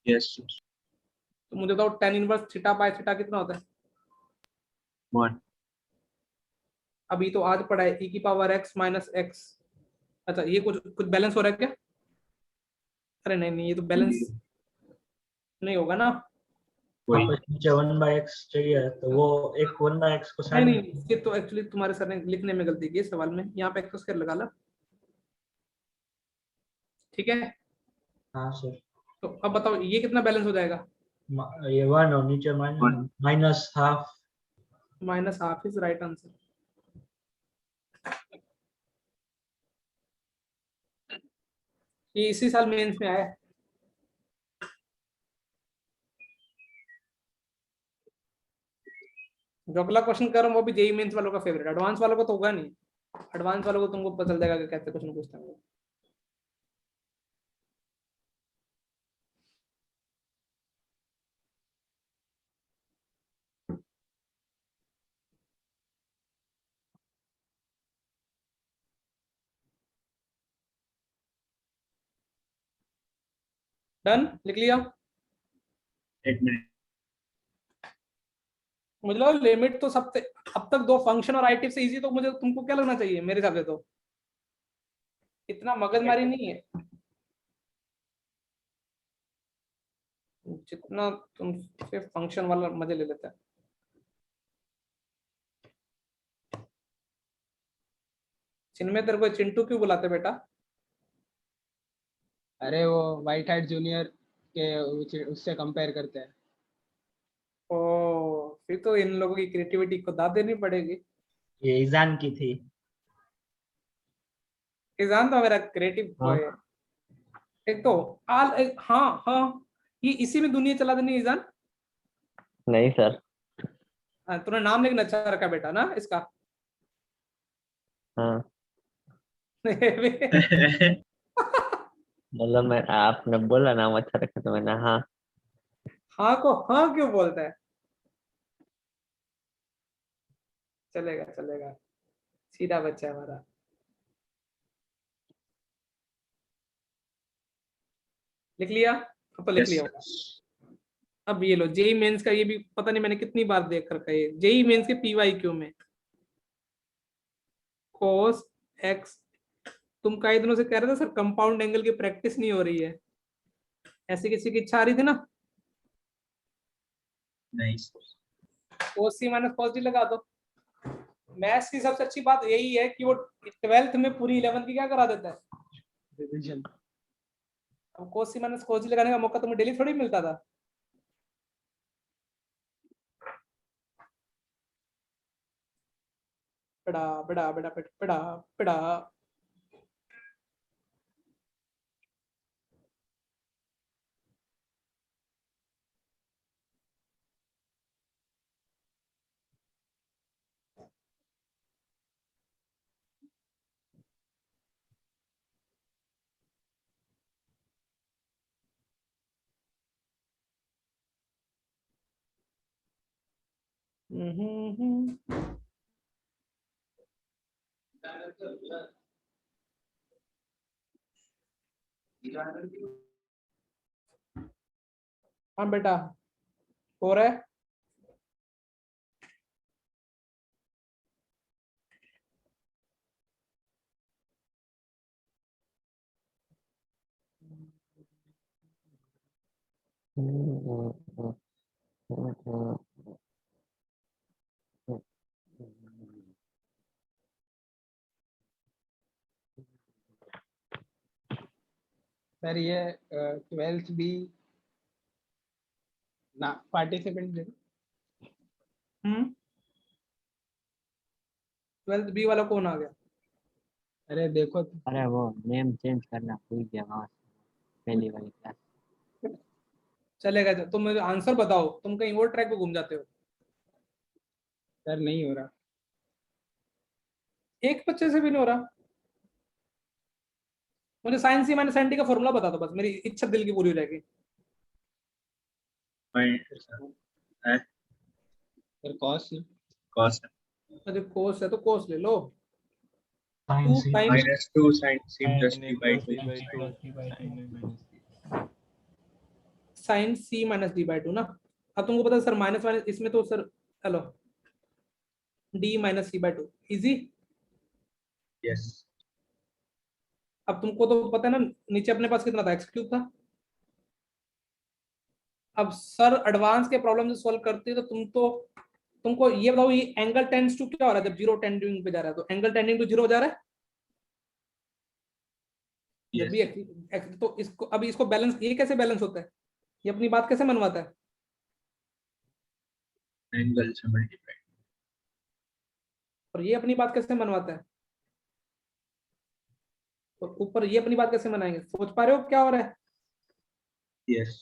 यस तो मुझे बताओ tan inverse theta by theta कितना होता है? 1 अभी तो आज पढ़ा है e की पावर x माइनस x। अच्छा ये कुछ कुछ बैलेंस हो रहा है क्या? अरे नहीं नहीं, ये तो बैलेंस नहीं होगा ना। वही वापस नीचे 1/x चाहिए, तो वो एक 1/x को नहीं साइड नहीं, ये तो एक्चुअली तुम्हारे सर ने लिखने में गलती की है सवाल में, यहाँ पे x² लगा ला, ठीक है। हाँ सर, तो अब बताओ ये कितना बैलेंस हो जाएगा? ये 1 और नीचे minus half. Minus half is right answer. ये इसी साल मेंस में आया है। जो अगला क्वेश्चन कर रहा हूँ वो भी जेई मेंस वालों का फेवरेट, एडवांस वालों को तो होगा नहीं, एडवांस वालों को तुमको पता चल जाएगा कि कैसे क्वेश्चन पूछते हैं। डन, लिख लिया। एक मिनट मुझे लगा लिमिट तो सबसे अब तक दो फंक्शन और आईटिव से इजी, तो मुझे तुमको क्या लगना चाहिए मेरे हिसाब से तो इतना मगजमारी नहीं है जितना तुम सिर्फ फंक्शन वाला मजे ले लेता है। जिनमें तेरे को चिंटू क्यों बुलाते बेटा? अरे वो वाइट हाइट जूनियर के उससे कंपेयर करते हैं। ओ फिर तो इन लोगों की क्रिएटिविटी को दाद देनी पड़ेगी। ये ईजान की थी। इजान तो मेरा क्रिएटिव हाँ। बॉय है। एक तो हाँ हाँ, ये इसी में दुनिया चला देनी इजान। नहीं सर। तूने नाम लेकिन अच्छा रखा बेटा ना इसका। हाँ मतलब मैं, आपने बोला नाम अच्छा रखा तो मैंने हाँ। हाँ को हाँ क्यों बोलता है? चलेगा चलेगा, सीधा बच्चा है हमारा। लिख लिया? अब तो लिख लिया होगा। अब ये लो जेई मेंस का, ये भी पता नहीं मैंने कितनी बार देख रखा है जेई मेंस के PYQ में cos x। तुम कई दिनों से कह रहे थे सर कंपाउंड एंगल की प्रैक्टिस नहीं हो रही है, ऐसी किसी की इच्छा आ रही थी ना? नहीं cos c minus cos d लगा दो। मैथ्स की सबसे अच्छी बात यही है कि वो 12th में पूरी 11th की क्या करा देता है, रिवीजन। अब cos c minus cos d लगाने का मौका तुम्हें डेली थोड़ी मिलता था। बड़ा बड़ा बड़ा बड़ा बड़ा हाँ बेटा हो रहा है। सर ये 12th भी ना पार्टिसिपेंट दे। ट्वेल्थ बी वाला कौन आ गया? अरे देखो अरे वो नेम चेंज करना भूल गया वहां से, पहली वाली क्लास। चलेगा, तुम मुझे आंसर बताओ, तुम कहीं और ट्रैक पे घूम जाते हो। सर नहीं हो रहा। एक बच्चे से भी नहीं हो रहा। मुझे sign C minus sign T का फॉर्मूला बता दो बस, मेरी इच्छा दिल की पूरी हो जाएगी। सर कॉस cos अरे कोस है तो कोस ले लो। sin two c sine minus 2 sin c plus Sin d A by plus 2. D by 2 sine C minus D by two ना। अब तुमको पता है सर, माइनस माइनस इसमें तो सर, चलो D minus C by two easy. Yes. अब तुमको तो पता है ना, नीचे अपने पास कितना था, एक्स क्यूब था। अब सर एडवांस के प्रॉब्लम से सॉल्व करते हो तो तुमको ये बताओ, ये एंगल टेंड्स टू क्या हो रहा है जब जीरो टेंडिंग पे जा रहा है? तो एंगल टेंडिंग टू जीरो हो जा रहा है जब भी एक्स। तो इसको अभी इसको बैलेंस, ये कैसे बैलेंस होता है? ये अपनी बात कैसे मनवाता है? Angle से multiply. और ये अपनी बात कैसे मनवाता है? तो ऊपर ये अपनी बात कैसे मनाएंगे? सोच पा रहे हो क्या हो रहा है? Yes.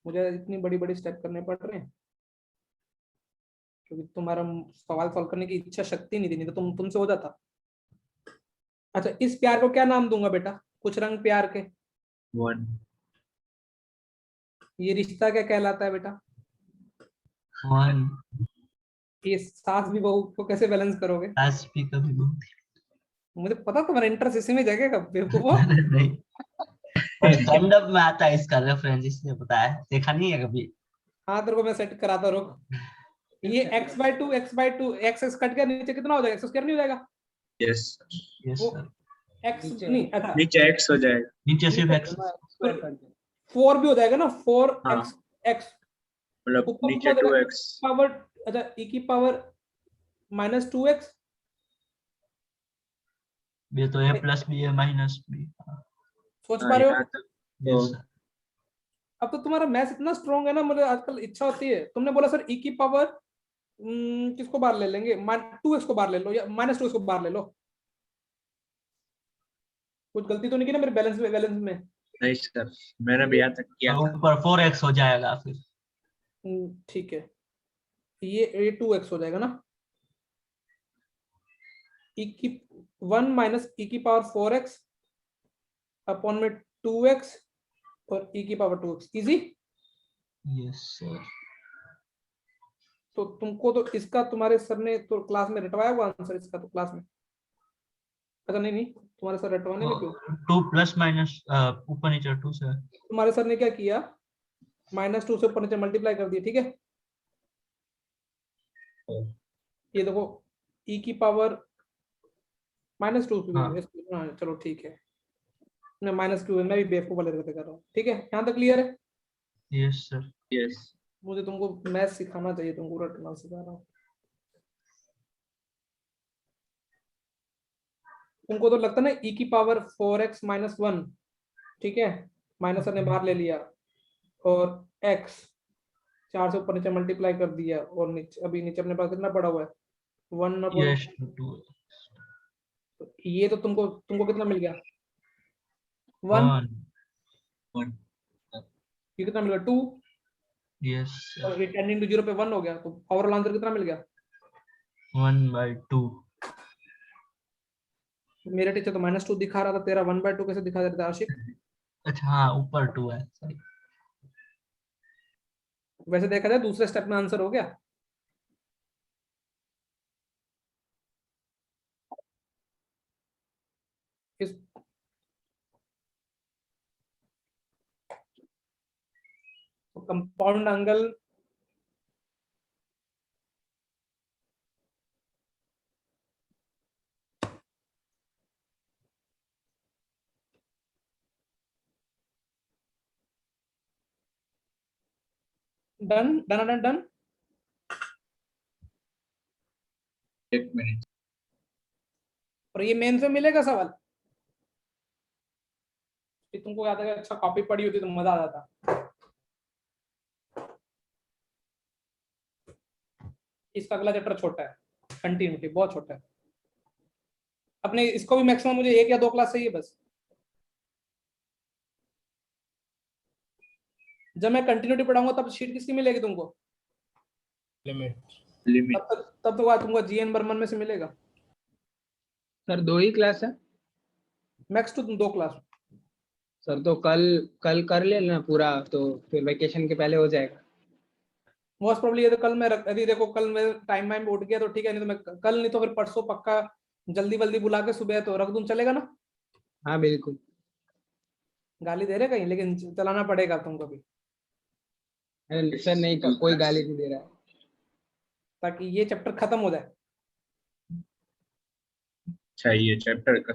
मुझे इतनी बड़ी बड़ी स्टेप करने पड़ रहे हैं क्योंकि तुम्हारा सवाल सॉल्व करने की इच्छा शक्ति नहीं थी, नहीं तो तुमसे हो जाता। अच्छा, इस प्यार को क्या नाम दूंगा बेटा? कुछ रंग प्यार के। 1. ये रिश्ता क्या कहलाता है बेटा? 1 ये सास भी बहू को कैसे बैलेंस करोगे? as भी कभी बहुत मुझे पता तुम्हारा इंटरेस्ट इसी में जगह कब बेवकूफो। नहीं, और स्टैंड अप में आता है इसका रेफरेंस, इसलिए पता है, देखा नहीं है कभी। हाँ तेरे को मैं सेट कराता, रुक। ये x by two x cut गया, नीचे कितना हो जाएगा? एक्स स्क्वायर नहीं हो जाएगा? Yes. यस वो सर, x नहीं, अच्छा नीचे x हो जाएगा. नीचे सिर्फ x। फोर भी हो जाएगा ना, फोर हाँ. एक्स एक्स मतलब ऊपर नीचे कितना हो जाएगा? 2x. पावर, अच्छा e की पावर माइनस 2x। ये तो a प्लस भी है माइनस भी। सोच हाँ, पा रहे हो? यहाँ तक यस तो सर, अब तो तुम्हारा मैथ इतना स्ट्रॉन्ग है ना, मुझे आजकल इच्छा होती है। तुमने बोला सर e की पावर किसको बाहर ले लेंगे? 2x को बाहर ले लो या माइनस 2x को बाहर ले लो। कुछ गलती तो नहीं की ना मेरे बैलेंस में? नहीं सर, मैंने भी यहाँ तक किया और था. ऊपर 4x हो जाएगा फिर। ठीक है, ये 2x हो जाएगा ना। e की 1 माइनस e की पावर 4x अपॉन में 2x और e की power 2x easy. Yes sir, तो तुमको तो इसका तुम्हारे सर ने तो क्लास में रटवाया हुआ आंसर इसका तो क्लास में। अच्छा नहीं तुम्हारे सर रटवाने में क्यों? 2 प्लस माइनस ऊपर नीचे 2 सर। तुम्हारे सर ने क्या किया, -2 से ऊपर नीचे मल्टीप्लाई कर दिया, ठीक है। ये देखो e की पावर -2 हाँ। चलो ठीक है, मैं -2 है, मैं भी बेवकूफ वाले रहते कर रहा हूँ, ठीक है। यहाँ तक क्लियर है? Yes sir, Yes. मुझे तुमको मैथ सिखाना चाहिए, तुमको रटना सिखा रहा हूँ। तुमको तो लगता है ना e की पावर 4x माइनस 1, ठीक है, माइनस ने बाहर ले लिया और x 4 से ऊपर नीचे मल्टीप्लाई कर दिया और नीचे अभी नीचे अपने पास कितना पड़ा हुआ है 1 यस 2 ये तो तुमको कितना मिल गया 1, 1 1. ये कितना मिल गया 2 यस और सर, ये टेंडिंग टू 0 पे 1 हो गया, तो ओवरऑल आंसर कितना मिल गया? 1/2। मेरे टीचर तो -2 दिखा रहा था, तेरा 1/2 कैसे दिखा देता है आशिक? अच्छा हाँ, ऊपर 2 है सॉरी। वैसे देखा जाए दूसरे स्टेप में आंसर हो गया। इस compound angle done done done done. 1 minute. और ये मेन से मिलेगा सवाल, कि तुमको याद है अच्छा कॉपी पड़ी होती तो मजा आ जाता। इसका अगला चैप्टर छोटा है, कंटिन्यूटी बहुत छोटा है। अपने इसको भी मैक्सिमम मुझे 1 या 2 क्लास चाहिए बस। जब मैं कंटिन्यूटी पढ़ाऊंगा तब शीट किसकी मिलेगी तुमको? लिमिट तब तो तुमको जीएन बर्मन में से मिलेगा। सर 2 ही क्लास है मैक्स टू 2 क्लास। सर, तो कल कर लेना पूरा, तो फिर वेकेशन के पहले हो जाएगा। मोस्ट प्रोबेबली ये तो कल मैं यदि देखो कल मैं टाइम वाइम उठ गया तो ठीक है, नहीं तो मैं कल, नहीं तो फिर परसों पक्का जल्दी वल्दी बुला के सुबह तो रख दूं, चलेगा ना? हाँ बिल्कुल। गाली दे रहे कहीं, लेकिन चलाना पड़ेगा तुमको भी, अरे सर नहीं, कोई गाली नहीं दे रहा है। ताकि ये चैप्टर खत्म हो जाए। चाहिए चैप्टर का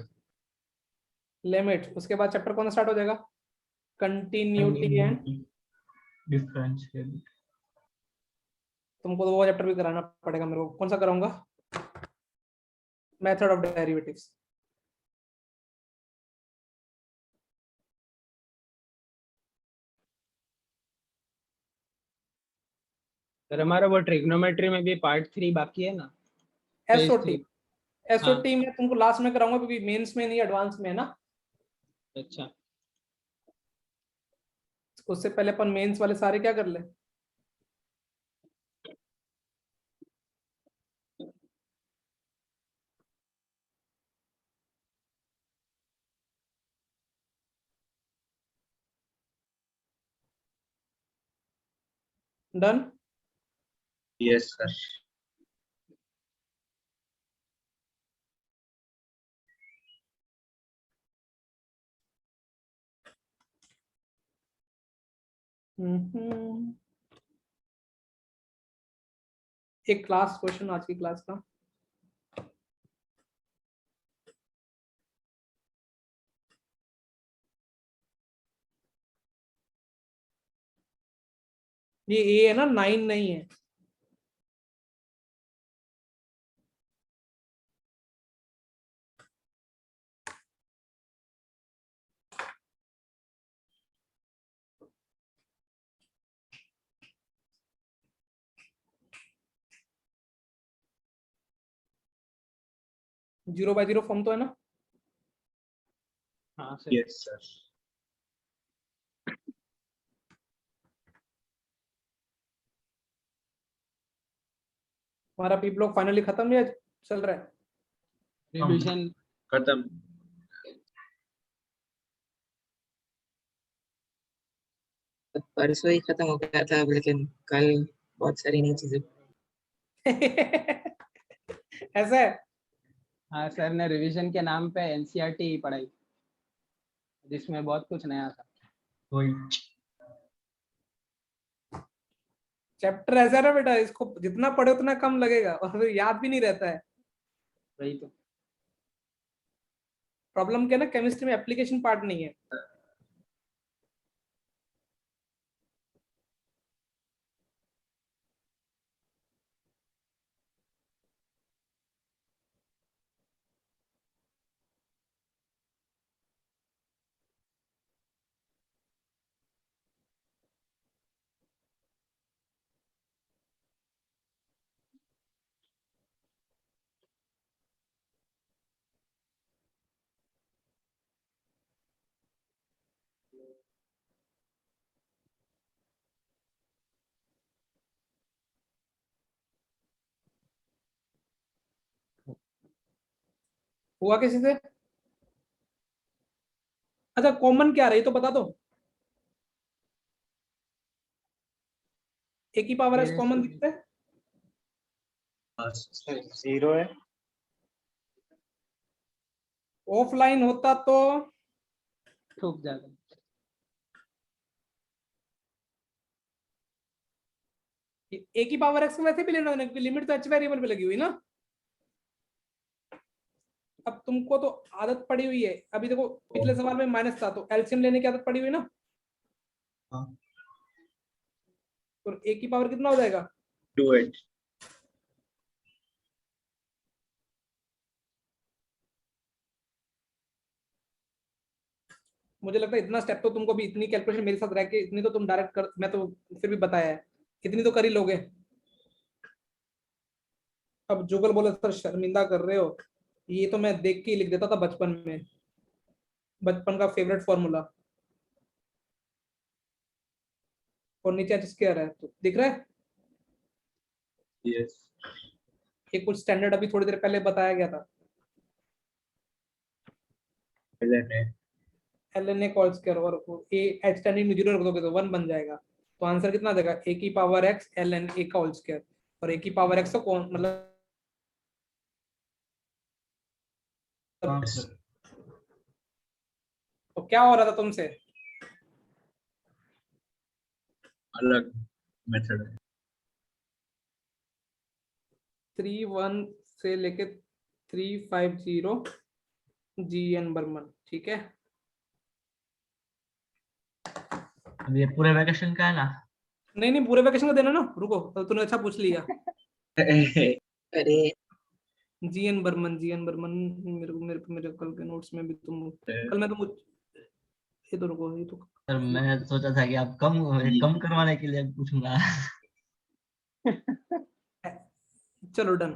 लिमिट, उसके बाद चैप्टर कौन सा स्टार्ट हो जाएगा? Continuity and differential. तुमको तो वो चैप्टर भी कराना पड़ेगा मेरे को। कौन सा कराऊंगा? Method of derivatives. सर हमारा वो ट्रिग्नोमेट्री में भी पार्ट 3 बाकी है ना? एसओटी, हाँ। में तुमको लास्ट में कराऊंगा क्योंकि मेंस में नहीं, एडवांस में है ना। अच्छा। उससे पहले अपन मेंस वाले सारे क्या कर ले? डन। Yes sir. एक क्लास क्वेश्चन आज की क्लास का। ये ए है ना, 9 नहीं है। जीरो बाय जीरो फॉर्म तो है ना? हाँ सर। Yes sir. हमारा पी ब्लॉक फाइनली खत्म या चल रहा है? रिविजन खत्म। परसों ही खत्म हो गया था, लेकिन कल बहुत सारी नई चीजें। ऐसा है? हाँ सर ने रिवीजन के नाम पे एनसीईआरटी पढ़ाई, जिसमें बहुत कुछ नया था। वही चैप्टर ऐसा है ना बेटा, इसको जितना पढ़े उतना कम लगेगा और फिर याद भी नहीं रहता है। वही तो। प्रॉब्लम क्या है ना, केमिस्ट्री में एप्लीकेशन पार्ट नहीं है। हुआ किसी से? अच्छा, कॉमन क्या रही तो बता दो। एक ही पावर एस मेरे कॉमन से दिखता है। सर 0 है। ऑफलाइन होता तो ठोक जाता। एक ही पावर एक्स को वैसे भी लेना है क्योंकि लिमिट तो एच वेरिएबल पे लगी हुई ना। अब तुमको तो आदत पड़ी हुई है, अभी देखो पिछले सवाल में माइनस था तो एलसीएम लेने की आदत पड़ी हुई ना। हाँ। तो एक की पावर कितना हो जाएगा? 2h। मुझे लगता है इतना स्टेप तो तुमको भी, इतनी कैलकुलेशन मेरे साथ रह के इतनी तो तुम डायरेक्ट कर, मैं तो फिर भी बताया है, इतनी तो कर ही लोगे। अब जुगल बोले सर शर्मिंदा कर रहे हो, ये तो मैं देख के ही लिख देता था बचपन में, बचपन का फेवरेट फॉर्मूला। और नीचे एच स्क्वायर है, तो दिख रहा है यस ये कुछ स्टैंडर्ड अभी थोड़ी देर पहले बताया गया था। ln a ln a call square और a h टेंडिंग टू 0 रख दोगे तो 1 बन जाएगा। तो आंसर कितना देगा, a की पावर x ln a का होल स्क्वायर। और a की पावर x तो कौन मतलब हाँ सर। तो क्या हो रहा था तुमसे? अलग मेथड है 31 से लेके 350 GN बर्मन, ठीक है। अब ये पूरे वैकेशन का है ना? नहीं नहीं पूरे वैकेशन का देना ना, रुको तो तूने अच्छा पूछ लिया। अरे GN बर्मन मेरे कल के नोट्स में भी तुम कल मैं तो ये तो रुको ये तो सर मैं सोचा था कि आप कम करवाने के लिए पूछूंगा। चलो डन।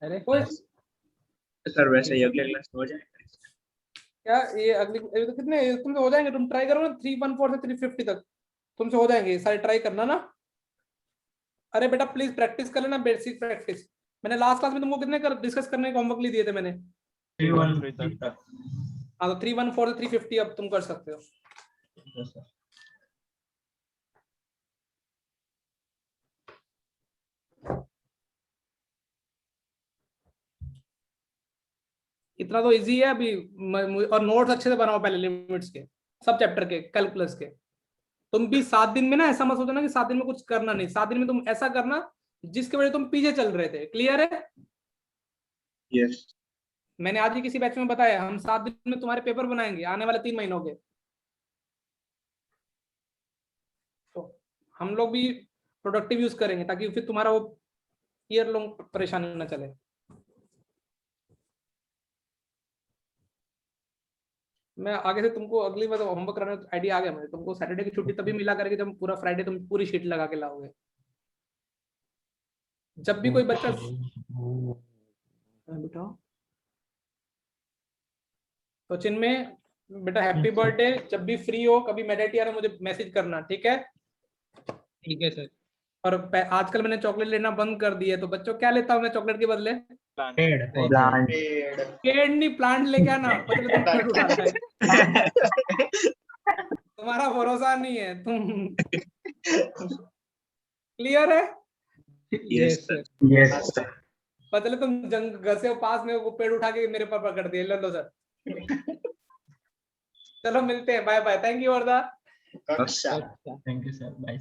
अरे सर वैसे ही अगले क्लास में हो जाएगा क्या ये अगली ये तो कितने ये तुमसे हो जाएंगे, तुम ट्राई करो ना 314 से 350 तक तुमसे हो जाएंगे सारे, ट्राई करना ना। अरे बेटा प्लीज प्रैक्टिस कर लेना, बेसिक प्रैक्टिस। मैंने लास्ट क्लास में तुमको कितने डिस्कस करने के होमवर्क दिए थे मैंने? 313 तक। हाँ तो 314 से 350 अब तुम कर सकते हो। Yes, sir. इतना तो इजी है अभी। और नोट्स अच्छे से बनाओ पहले लिमिट्स के, सब चैप्टर के, कैलकुलस के। तुम भी 7 दिन में ना ऐसा मत सोचना कि 7 दिन में कुछ करना नहीं, 7 दिन में तुम ऐसा करना जिसके वजह तुम पीछे चल रहे थे। क्लियर है? यस मैंने आज ही किसी बैच में बताया हम 7 दिन में तुम्हारे पेपर बनाएंगे आने वाले 3 महीनों के। तो हम लोग भी प्रोडक्टिव यूज करेंगे ताकि फिर तुम्हारा वो ईयर लॉन्ग परेशानी ना चले। मैं आगे से तुमको अगली बार होमवर्क कराने का आइडिया आ गया मुझे। तुमको सैटरडे की छुट्टी तभी मिला करेगी जब पूरा फ्राइडे तुम पूरी शीट लगा के लाओगे। जब भी कोई बच्चा बेटा तो चिन्मय बेटा हैप्पी बर्थडे, जब भी फ्री हो कभी मेडिट यार मुझे मैसेज करना, ठीक है? ठीक है सर। और आजकल मैंने चॉकलेट लेना बंद कर दिया है, तो बच्चों क्या लेता हूँ मैं चॉकलेट के बदले? पेड़ प्लांट पेड़ नहीं प्लांट लेके आना। मतलब तुम पेड़ उठा रहे तुम्हारा भरोसा नहीं है तुम। क्लियर है? Yes sir yes sir. मतलब तुम जंग घर से पास में वो पेड़ उठा के मेरे पर पकड़ दिए। लो सर। चलो मिलते हैं, बाय बाय, थैंक यू वर्दा। कक्षा थैंक यू सर, बाय।